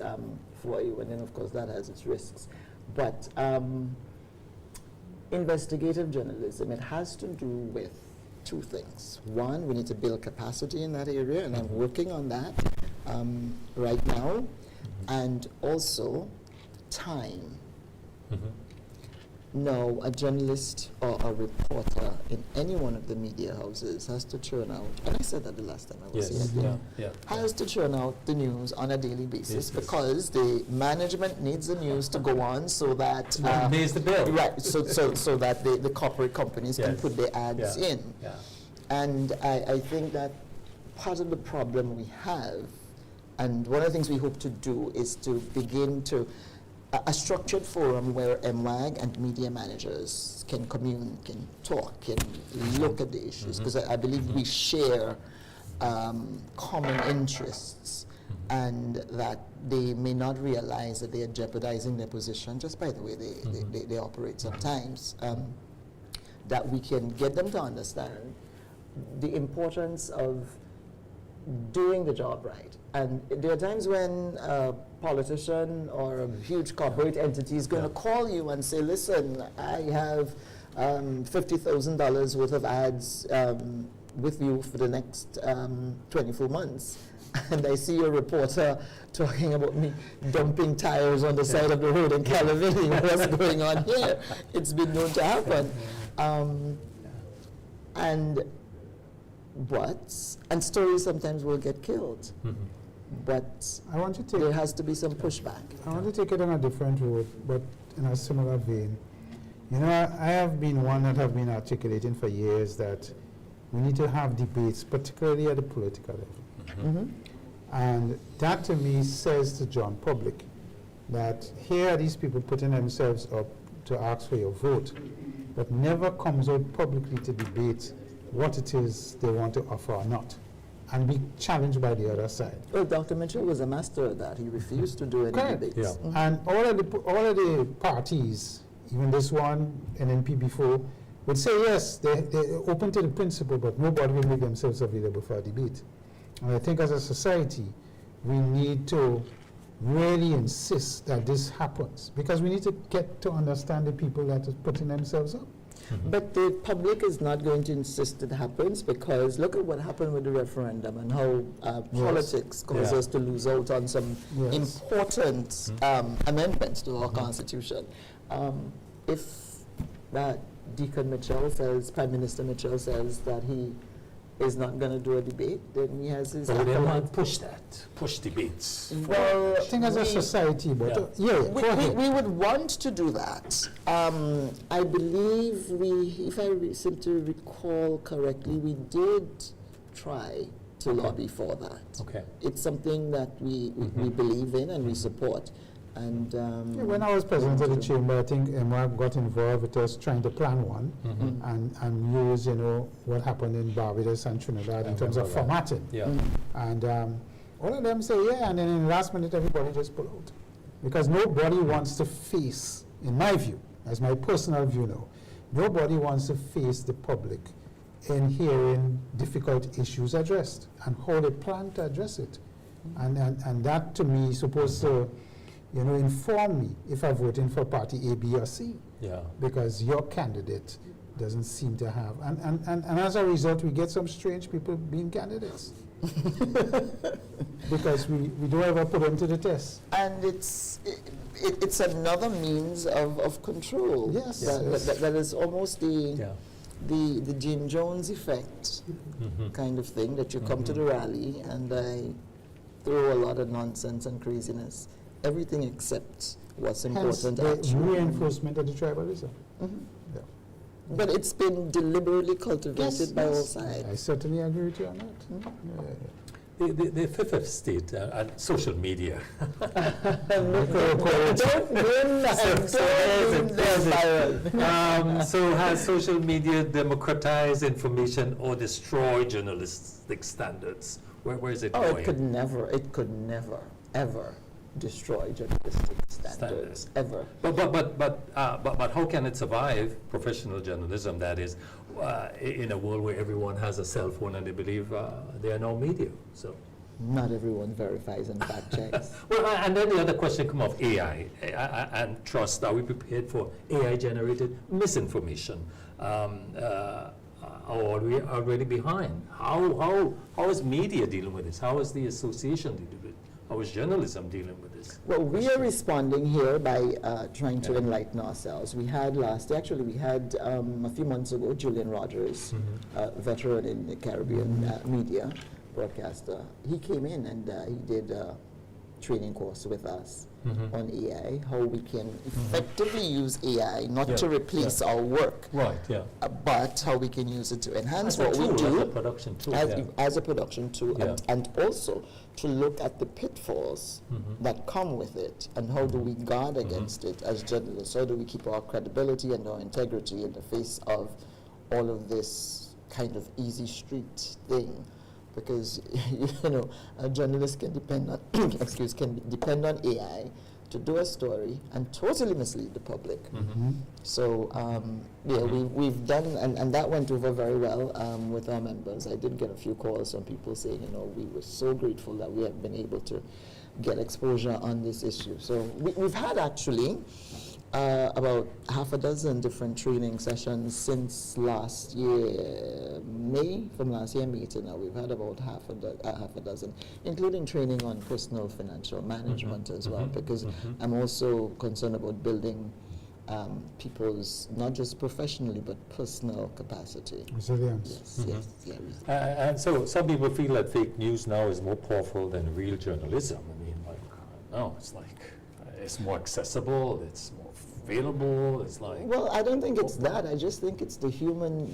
for you. And then, of course, that has its risks. But investigative journalism, it has to do with two things. One, we need to build capacity in that area, and I'm working on that right now, and also time. No, a journalist or a reporter in any one of the media houses has to churn out, and I said that the last time I was yes, here, yeah, has to churn out the news on a daily basis, Basis. because the management needs the news to go on so that What pays the bill? right, so that the corporate companies can Yes. put their ads Yeah. in. Yeah, And I think that part of the problem we have, and one of the things we hope to do, is to begin to a structured forum where MWAG and media managers can commune, can talk, can look at the issues, because I believe we share common interests, and that they may not realize that they are jeopardizing their position just by the way they operate sometimes, that we can get them to understand the importance of doing the job right. And there are times when a politician or a huge corporate entity is going to call you and say, listen, I have $50,000 worth of ads with you for the next 24 months. And I see a reporter talking about me dumping tires on the side of the road in Calaveras. What's going on here? It's been known to happen. And stories sometimes will get killed. But I want to there take has to be some pushback. I want to take it on a different road, but in a similar vein. You know, I have been one that have been articulating for years that we need to have debates, particularly at the political level. And that to me says to John Public that here are these people putting themselves up to ask for your vote, but never comes out publicly to debate what it is they want to offer or not, and be challenged by the other side. Well, Dr. Mitchell was a master of that. He refused to do any Correct. debates. Yeah. And all of the parties, even this one, NNP before, would say yes, they're open to the principle, but nobody will make themselves available for a debate. And I think as a society, we need to really insist that this happens, because we need to get to understand the people that are putting themselves up. But the public is not going to insist it happens, because look at what happened with the referendum and how politics caused Yeah. us to lose out on some Yes. important amendments to our constitution. If Deacon Mitchell says, Prime Minister Mitchell says that he is not going to do a debate, then he has his but we didn't want acolyte. to push debates. Well, I think as a we- society, but Yeah. go ahead. we would want to do that. I believe if I seem to recall correctly, we did try to lobby for that. Okay. It's something that we believe in and we support. And Yeah, when I was president of the chamber, I think MRAP got involved with us trying to plan one and use, what happened in Barbados and Trinidad in terms of remember that. formatting. Yeah. And all of them say, yeah, and then in the last minute, everybody just pull out. Because nobody wants to face, in my view, as my personal view now, nobody wants to face the public in hearing difficult issues addressed and how they plan to address it. And that, to me, is supposed to, inform me if I'm voting for party A, B, or C. Yeah. Because your candidate doesn't seem to have. And as a result, we get some strange people being candidates. Because we don't ever put them to the test. And it's another means of control. Yes. That is almost Yeah. the Jim Jones effect kind of thing, that you come to the rally and I throw a lot of nonsense and craziness, everything except what's Hence, important. the actually. reinforcement of the tribalism. Yeah. But it's been deliberately cultivated by all sides. I certainly agree with you on that. The fifth estate and social media. Don't win that. So has social media democratized information or destroyed journalistic standards? Where is it Oh, going? it could never, ever destroy journalistic standards, ever. But how can it survive professional journalism, that is, in a world where everyone has a cell phone and they believe they are now media? So, Not everyone verifies and fact checks. well, and then the other question come of AI and trust. Are we prepared for AI-generated misinformation? Or are we already behind? How is media dealing with this? How is the association dealing with it? How is journalism dealing with this? Well, we are responding here by trying to enlighten ourselves. We had a few months ago, Julian Rogers, veteran in the Caribbean media, broadcaster. He came in and he did a training course with us on AI, how we can effectively use AI, not to replace our work, Right, yeah. but how we can use it to enhance As a what we tool, do. as a production tool, as, yeah. as a production tool, Yeah. and also to look at the pitfalls that come with it, and how do we guard against it as journalists? How do we keep our credibility and our integrity in the face of all of this kind of easy street thing? Because a journalist can depend on can depend on AI to do a story and totally mislead the public. So we've done, and that went over very well with our members. I did get a few calls from people saying, we were so grateful that we have been able to get exposure on this issue. So we've had actually about half a dozen different training sessions since last year, from last year May to now. We've had about half a dozen, including training on personal financial management as well, because I'm also concerned about building people's, not just professionally, but personal capacity. Resilience. Yes. And so some people feel that fake news now is more powerful than real journalism. I mean, no, it's it's more accessible, it's more available, it's like... Well, I don't think it's that. I just think it's the human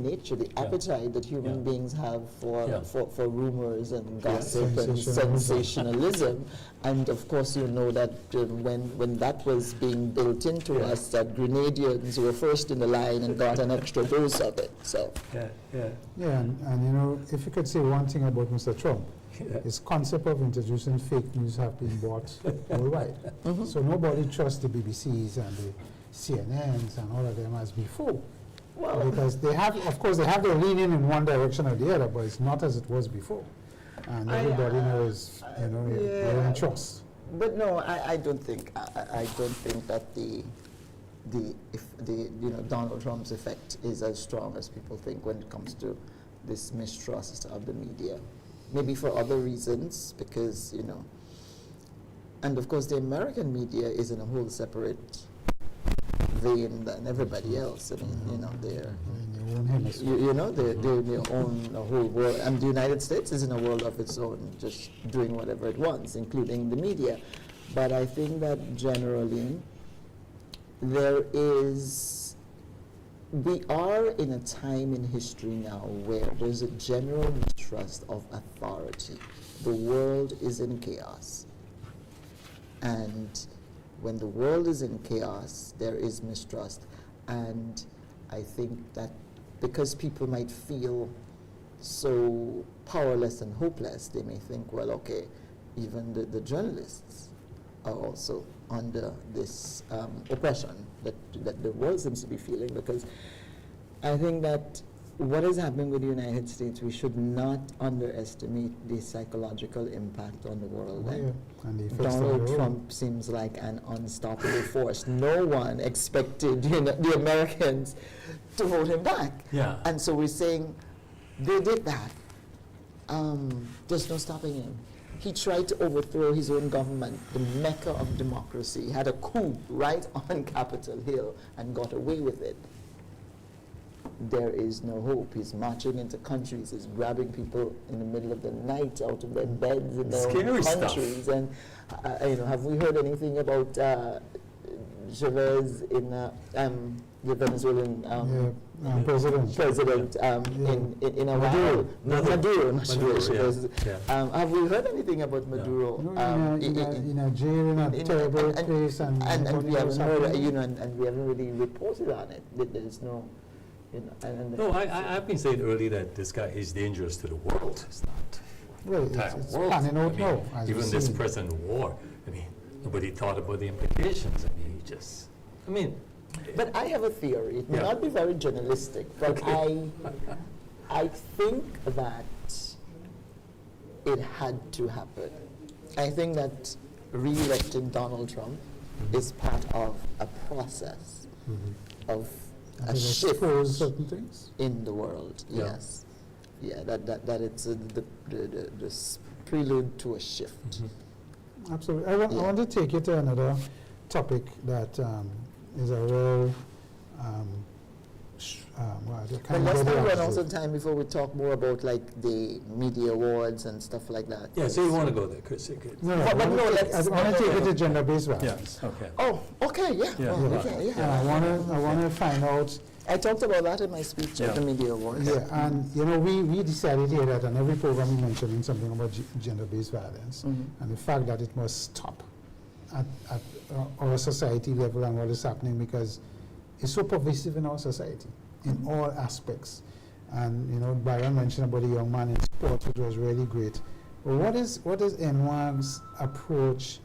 nature, the appetite that human beings have for rumors and gossip and sensationalism. And of course, you know that when that was being built into us, that Grenadians were first in the line and got an extra dose of it. So Yeah, and if you could say one thing about Mr. Trump, his concept of introducing fake news have been bought worldwide. So nobody trusts the BBCs and the CNNs and all of them as before. Well, because they have their leaning in one direction or the other, but it's not as it was before. And everybody knows, they're in trust. But no, I don't think that Donald Trump's effect is as strong as people think when it comes to this mistrust of the media. Maybe for other reasons, because, and of course the American media is in a whole separate vein than everybody else. I mean, they're In their own hemisphere. they're in their own whole world, and the United States is in a world of its own, just doing whatever it wants, including the media. But I think that generally we are in a time in history now where there's a general mistrust of authority. The world is in chaos. And when the world is in chaos, there is mistrust. And I think that because people might feel so powerless and hopeless, they may think, well, okay, even the journalists are also under this oppression that the world seems to be feeling, because I think that what is happening with the United States, we should not underestimate the psychological impact on the world. Oh, And yeah. And the effects of Donald the Trump seems like an unstoppable force. No one expected the Americans to vote him back. Yeah. And so we're saying they did that. There's no stopping him. He tried to overthrow his own government, the mecca of democracy. He had a coup right on Capitol Hill and got away with it. There is no hope. He's marching into countries. He's grabbing people in the middle of the night out of their beds in their Scary own stuff. countries. And have we heard anything about Chavez in the Venezuelan president. in a Maduro. while? Maduro, not Chavez. yeah. Chavez. Yeah. Have we heard anything about Maduro? In a jail, in a terrible place, and we haven't heard, happening. and we haven't really reported on it. There's no, and No, I've been saying earlier that this guy is dangerous to the world. It's not Well, the entire it's world. panning out I mean, now, as we even this see. present war, I mean, nobody thought about the implications. I mean, But I have a theory. It may Yeah. not be very journalistic, but Okay. I think that it had to happen. I think that re-electing Donald Trump is part of a process of a They shift expose certain things. in the world. Yeah. Yes, yeah. That it's the prelude to a shift. Absolutely. I Yeah. want to take you to another topic that is a real, well, I But can't let's go not there. run out of time before we talk more about like the media awards and stuff like that. yeah, so you want to go there, Chris? Okay. No, But I no, want let's- to take you no. to gender-based violence. Okay. Oh, okay, yeah. Yeah. Well, Yeah. okay, yeah. And I want to find out. I talked about that in my speech Yeah. at the media awards. Yeah, and we decided here that on every program we mentioning something about gender-based violence, and the fact that it must stop at our society level and what is happening, because it's so pervasive in our society in all aspects. And Byron mentioned about the young man in sports, which was really great. But what is NWAG's approach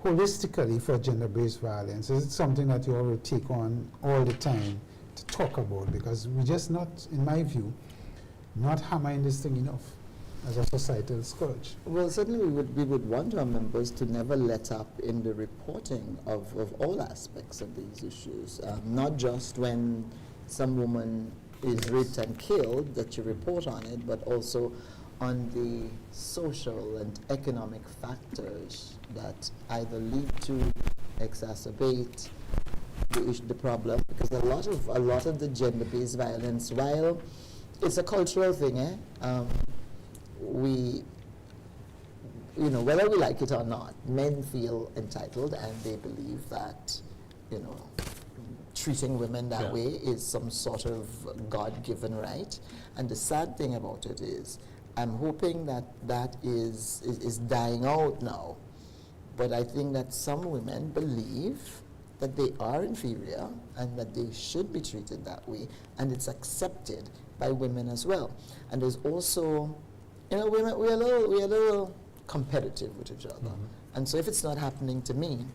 holistically for gender-based violence? Is it something that you all will take on all the time to talk about? Because we just not, in my view, not hammering this thing enough as a societal scourge. Well, certainly we would want our members to never let up in the reporting of all aspects of these issues, not just when some woman is raped and killed that you report on it, but also on the social and economic factors that either lead to, exacerbate the problem. Because a lot of the gender-based violence, while it's a cultural thing, whether we like it or not, men feel entitled and they believe that, treating women that Yeah. way is some sort of God-given right. And the sad thing about it is, I'm hoping that is dying out now. But I think that some women believe that they are inferior and that they should be treated that way, and it's accepted by women as well. And there's also, women, we're a little competitive with each other. And so if it's not happening to me,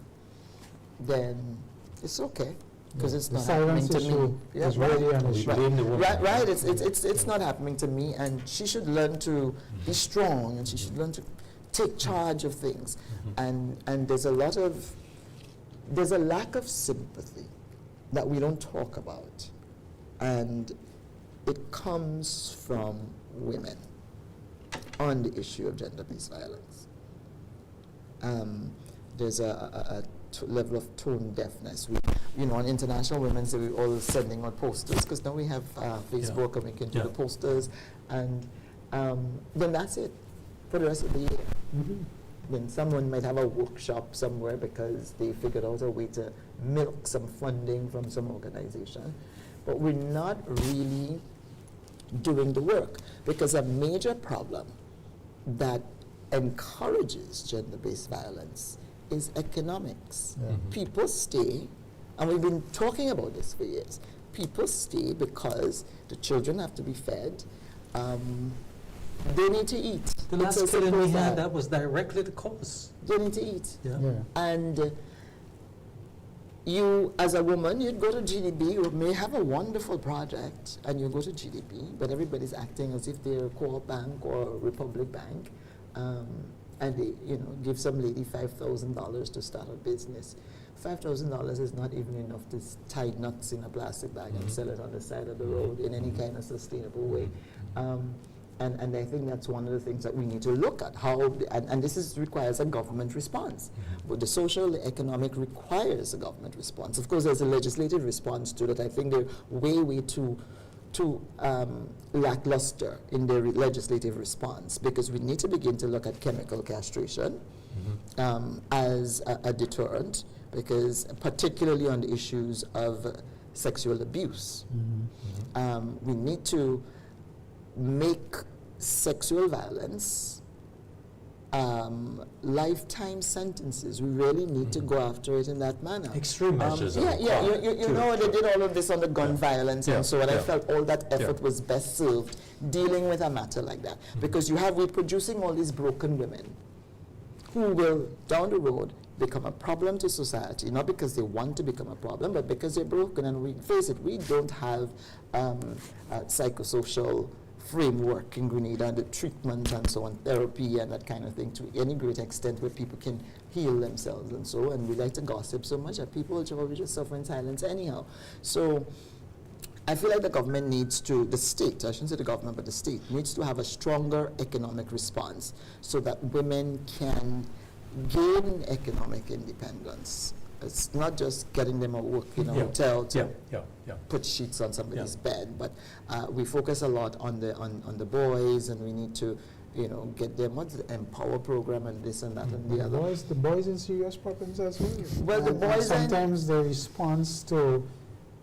then it's okay, because it's The not happening silence to me. issue is right. really an We issue. blame the woman. Right. It's not happening to me, and she should learn to be strong, and she should learn to take charge of things. And there's a lack of sympathy that we don't talk about, and it comes from women on the issue of gender-based violence. There's a level of tone deafness. On International Women's Day, we're all sending out posters, because now we have Facebook and we can do the posters, and then that's it for the rest of the year. Then someone might have a workshop somewhere because they figured out a way to milk some funding from some organization, but we're not really doing the work, because a major problem that encourages gender-based violence is economics. Yeah. People stay, and we've been talking about this for years. People stay because the children have to be fed. They need to eat. The It's last as kid simple we as had, that. that was directly the cause. They need to eat. Yeah. Yeah. And you, as a woman, you'd go to GDB, you may have a wonderful project, and you go to GDB, but everybody's acting as if they're a Co-op Bank or Republic Bank, and they, give some lady $5,000 to start a business. $5,000 is not even enough to tie nuts in a plastic bag and sell it on the side of the road in any kind of sustainable way. And I think that's one of the things that we need to look at, and this requires a government response. But the social, the economic requires a government response. Of course, there's a legislative response to that. I think they're way too lackluster in their legislative response, because we need to begin to look at chemical castration as a deterrent, because particularly on the issues of sexual abuse, we need to make sexual violence lifetime sentences. We really need to go after it in that manner. Extreme measures. Yeah, you know, they did all of this on the gun violence and so on. I felt all that effort was best served dealing with a matter like that, because we're producing all these broken women who will, down the road, become a problem to society, not because they want to become a problem, but because they're broken. And we face it, we don't have a psychosocial framework in Grenada, the treatment and so on, therapy and that kind of thing, to any great extent where people can heal themselves and so, and we like to gossip so much that people will just suffer in silence anyhow. So I feel like the government needs to, the state, I shouldn't say the government, but the state needs to have a stronger economic response so that women can gain economic independence. It's not just getting them a work in a hotel to put sheets on somebody's bed, but we focus a lot on the boys, and we need to, get them, what's the Empower program and this and that and the other. The boys in serious problems as well. Well, the And boys sometimes the response to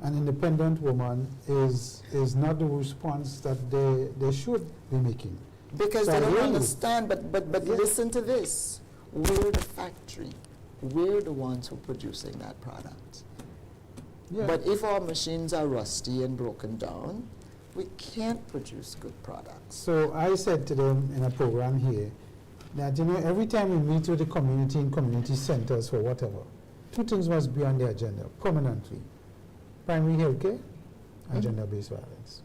an independent woman is not the response that they should be making. Because So they don't really- understand, but listen to this. We're the factory. We're the ones who are producing that product. Yeah. But if our machines are rusty and broken down, we can't produce good products. So I said to them in a program here that, every time we meet with the community in community centers or whatever, two things must be on the agenda permanently: primary health care and gender-based violence.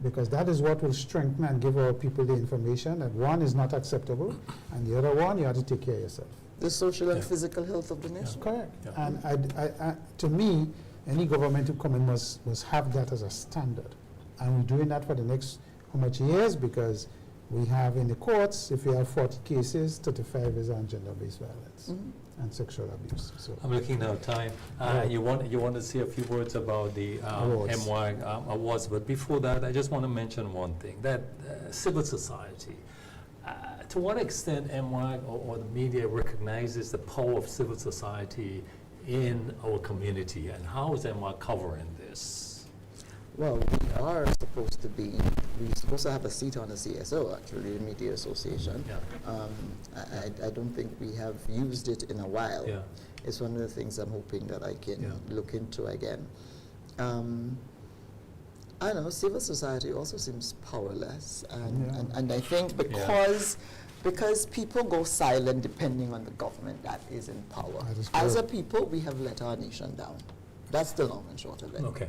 Because that is what will strengthen and give our people the information that one is not acceptable, and the other one, you have to take care of yourself. The social and physical health of the nation. Correct. Yeah. And to me, any government who come in must have that as a standard. And we're doing that for the next how much years, because we have in the courts, if we have 40 cases, 35 is on gender-based violence and sexual abuse. So I'm looking at time. You want to say a few words about the Awards. MY awards, but before that, I just want to mention one thing: that civil society. To what extent MY or the media recognizes the power of civil society in our community, and how is MY covering this? Well, we are supposed to be, we're supposed to have a seat on the CSO, actually, the Media Association. I don't think we have used it in a while. Yeah. It's one of the things I'm hoping that I can look into again. I don't know, civil society also seems powerless, and I think because people go silent depending on the government that is in power. That is As a correct. people, we have let our nation down. That's the long and short of it. Okay.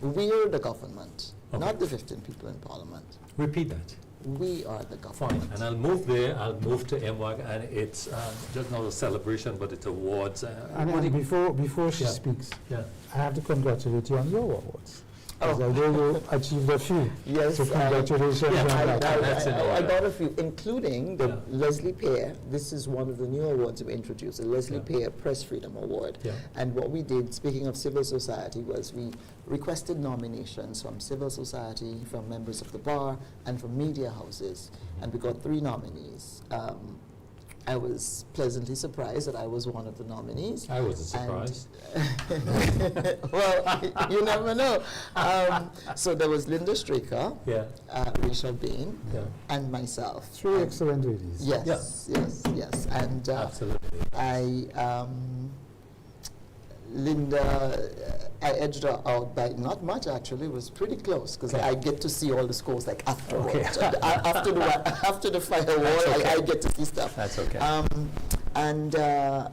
We're the government, Okay. not the 15 people in parliament. Repeat that. We are the Fine. government. And I'll move there. I'll move to MY, and it's just not a celebration, but it's awards. and before she Yeah. speaks, Yeah. I have to congratulate you on your awards. Because I know you achieved a few. Yes, So congratulations Yeah, on I- that. That's in I order. got a few, including the Yeah. Leslie Pear. This is one of the new awards we introduced, the Leslie Yeah. Pear Press Freedom Award. Yeah. And what we did, speaking of civil society, was we requested nominations from civil society, from members of the bar, and from media houses. And we got 3 nominees. I was pleasantly surprised that I was one of the nominees. I was And- surprised. Well, you never know. So there was Linda Straker, Yeah, Rachel Bain, yeah, and myself. Three excellent ladies. Yes, yes. And absolutely. Linda, I edged her out by not much actually. It was pretty close because Okay. I get to see all the scores like afterwards. Okay. After the firewall, That's okay. I get to see stuff. That's okay.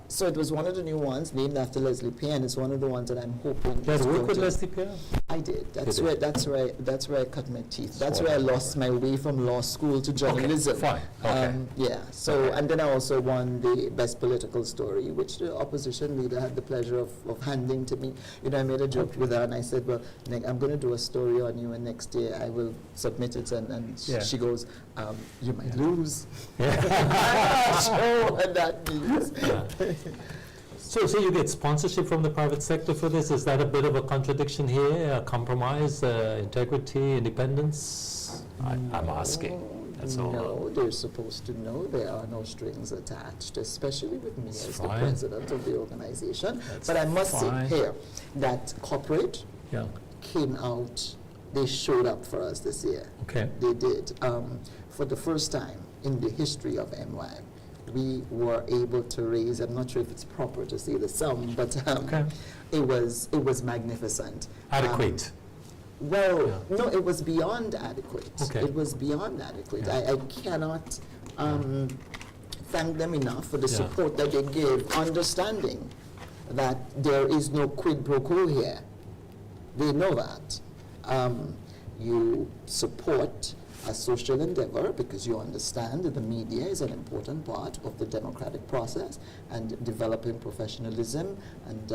So it was one of the new ones named after Leslie Payne. It's one of the ones that I'm hoping. You had is worked going with to- Leslie Pierre? I did. That's did. where I cut my teeth. That's So where I lost my way from law school to journalism. fine. Okay. Yeah. So Okay. and then I also won the best political story, which the opposition leader had the pleasure of handing to me. You know, I made a joke with her and I said, well, Nick, I'm going to do a story on you, and next year I will submit it. And Yeah. she goes, you might lose. Yeah. I'm not sure what that means. So you get sponsorship from the private sector for this? Is that a bit of a contradiction here, a compromise, integrity, independence? I'm asking, that's all. No, they're supposed to know there are no strings attached, especially with me That's as fine. the president of the organization. That's But I must fine. say here that corporate Yeah, came out, they showed up for us this year. okay. They did. For the first time in the history of MWAG, we were able to raise, I'm not sure if it's proper to say the sum, but Okay. it was magnificent. Adequate. Well, Yeah. no, it was beyond adequate. Okay. It was beyond adequate. Yeah. I cannot thank them enough for the Yeah. support that they gave, understanding that there is no quid pro quo here. They know that. You support a social endeavor because you understand that the media is an important part of the democratic process, and developing professionalism and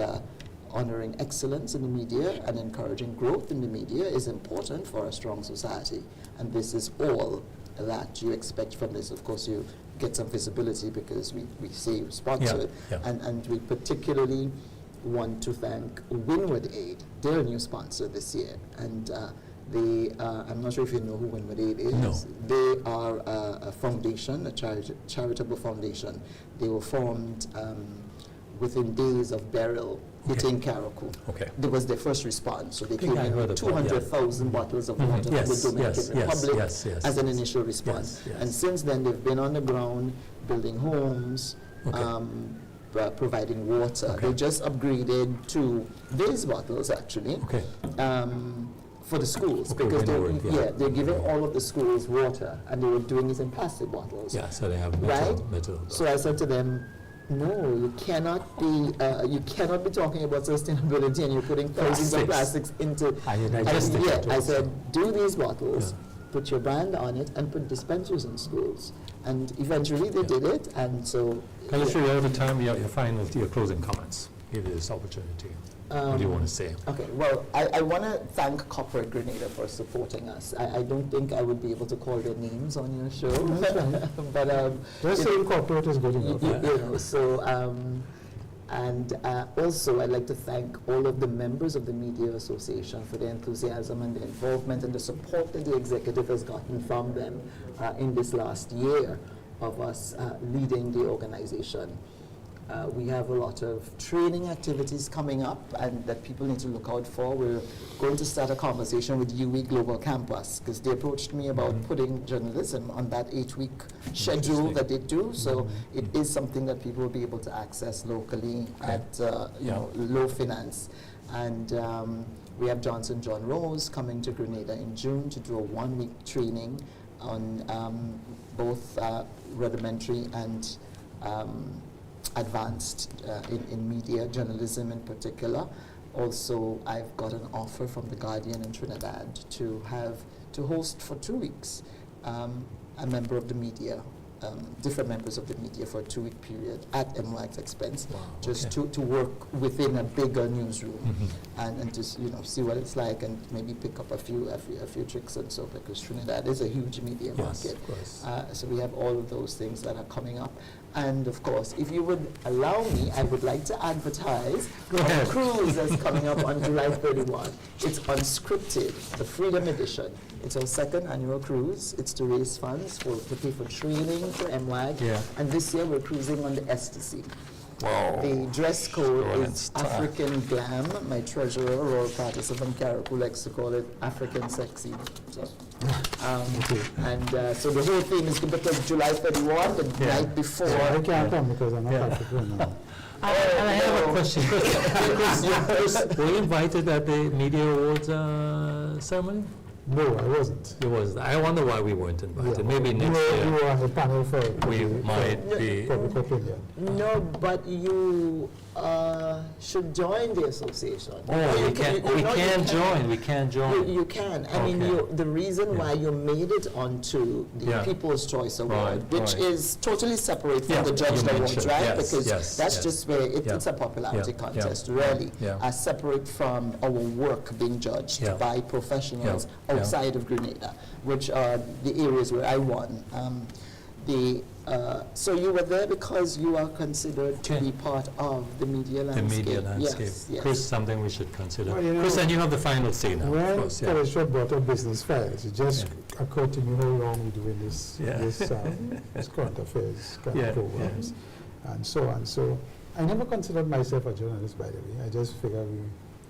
honoring excellence in the media and encouraging growth in the media is important for a strong society. And this is all that you expect from this. Of course, you get some visibility because we say you sponsored, yeah. and we particularly want to thank Winwood Aid, their new sponsor this year. And I'm not sure if you know who Winwood Aid is. No. They are a foundation, a charitable foundation. They were formed within days of Beryl hitting Carriacou. Okay. That was their first response. So they think came I in heard with of that, yeah. 200,000 bottles of Mhm. water Yes, from the Dominican yes, yes, Republic yes, yes, as an yes. initial response. Yes, yes. And since then, they've been on the ground building homes, Okay. providing water. Okay. They just upgraded to these bottles, actually, Okay. for the schools. Okay, because Winwood, yeah. they're giving all of the schools water, and they were doing it in plastic bottles. Yeah, so they have Right? metal. So I said to them, no, you cannot be talking about sustainability and you're putting thousands of plastics into. And you digest it Yeah, I afterwards. said, do these bottles, Yeah. put your brand on it, and put dispensers in schools. And eventually they did it, and so. Kalisha, you're out of time, your final, your closing comments. Give you this opportunity. What do you want to say? Okay, well, I want to thank Corporate Grenada for supporting us. I don't think I would be able to call their names on your show, but Just you know, saying corporate is good enough. you know, so and also I'd like to thank all of the members of the Media Association for their enthusiasm and their involvement and the support that the executive has gotten from them in this last year of us leading the organization. We have a lot of training activities coming up and that people need to look out for. We're going to start a conversation with UE Global Campus because they approached me about putting journalism on that 8-week schedule that they do. So it is something that people will be able to access locally at you know, low finance. And we have Johnson John Rose coming to Grenada in June to do a 1-week training on both rudimentary and advanced in media, journalism in particular. Also, I've got an offer from The Guardian in Trinidad to host for 2 weeks a member of the media, different members of the media for a 2-week period at MWAG's expense, Wow, just okay. to work within a bigger newsroom Mhm. and just see what it's like and maybe pick up a few tricks and so, because Trinidad is a huge media Yes, market. of course. So we have all of those things that are coming up. And of course, if you would allow me, I would like to advertise Go a ahead. cruise that's coming up on July 31. It's Unscripted, the Freedom Edition. It's our second annual cruise. It's to raise funds to pay for training for MWAG. Yeah. And this year we're cruising on the Ecstasy. Wow. The dress code Sure, is it's tough. African glam. My treasurer, royal participant, Karaku, likes to call it African sexy. So, so the whole theme is because July 31, the Yeah. night before. So I can't come because I'm not Yeah. African. No. And I have a no. question. Chris, were you invited at the Media Awards ceremony? No, I wasn't. It was. I wonder why we weren't invited. Yeah. Maybe You next were- You year were on the panel for we for might be. public opinion. No, but you should join the association. Oh, You we can. you We know, you can join. We can join. You can. I mean, Okay. the reason Yeah. why you made it onto the Yeah. People's Choice Award, Right, which right. is totally separate from Yeah, the you Judged Awards, mentioned, right? yes, Because yes, that's yes. just where Yeah. it's a popularity Yeah, contest, yeah, really, yeah. separate from our work being judged Yeah. by professionals Yeah, yeah. outside of Grenada, which are the areas where I won. So you were there because you are considered to Okay. be part of the media The landscape. media landscape. Yes, yes. Chris, something we should consider. Well, you know, Chris, and you have the final say now, of When course. Yeah. Teleshow brought up business files, it just occurred to me how long we're doing this, Yeah. this current affairs kind Yeah, of programs, and so on. So I never considered myself a journalist, by the way. I just figured we.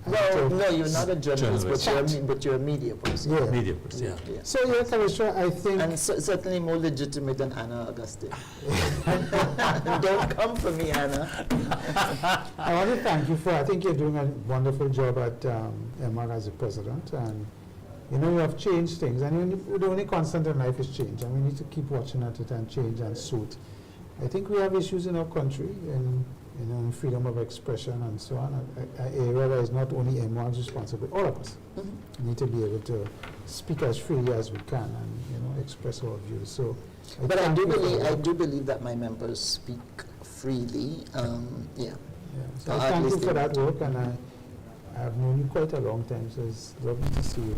No, you're not a journalist, Journalist. but you're a media person. Yeah. Media person, yeah. Yeah. So yeah, Teleshow, I think. And certainly more legitimate than Anna Augustine. Don't come for me, Anna. I want to thank you for, I think you're doing a wonderful job at MR as a president, and you know, you have changed things, and the only constant in life is change, and we need to keep watching at it and change and suit. I think we have issues in our country, and you know, freedom of expression and so on, an area that is not only MR's responsibility, all of us need to be able to speak as freely as we can and, you know, express our views. So, But I thank do you for believe that. that my members speak freely. Yeah. Yeah. So At I thank you least for they- that work, and I have known you quite a long time, so it's lovely to see you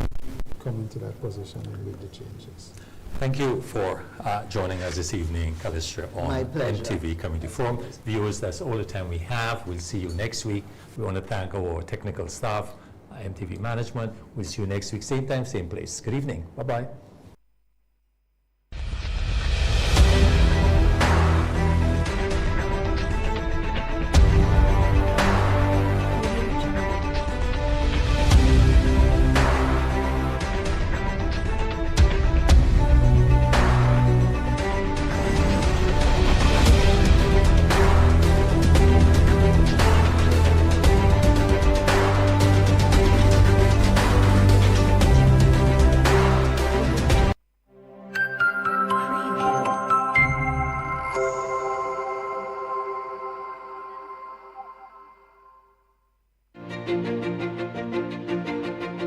come into that position and make the changes. Thank you for joining us this evening, Callistra, My on pleasure. MTV Community Forum. Viewers, that's all the time we have. We'll see you next week. We want to thank our technical staff, MTV management. We'll see you next week, same time, same place. Good evening. Bye-bye.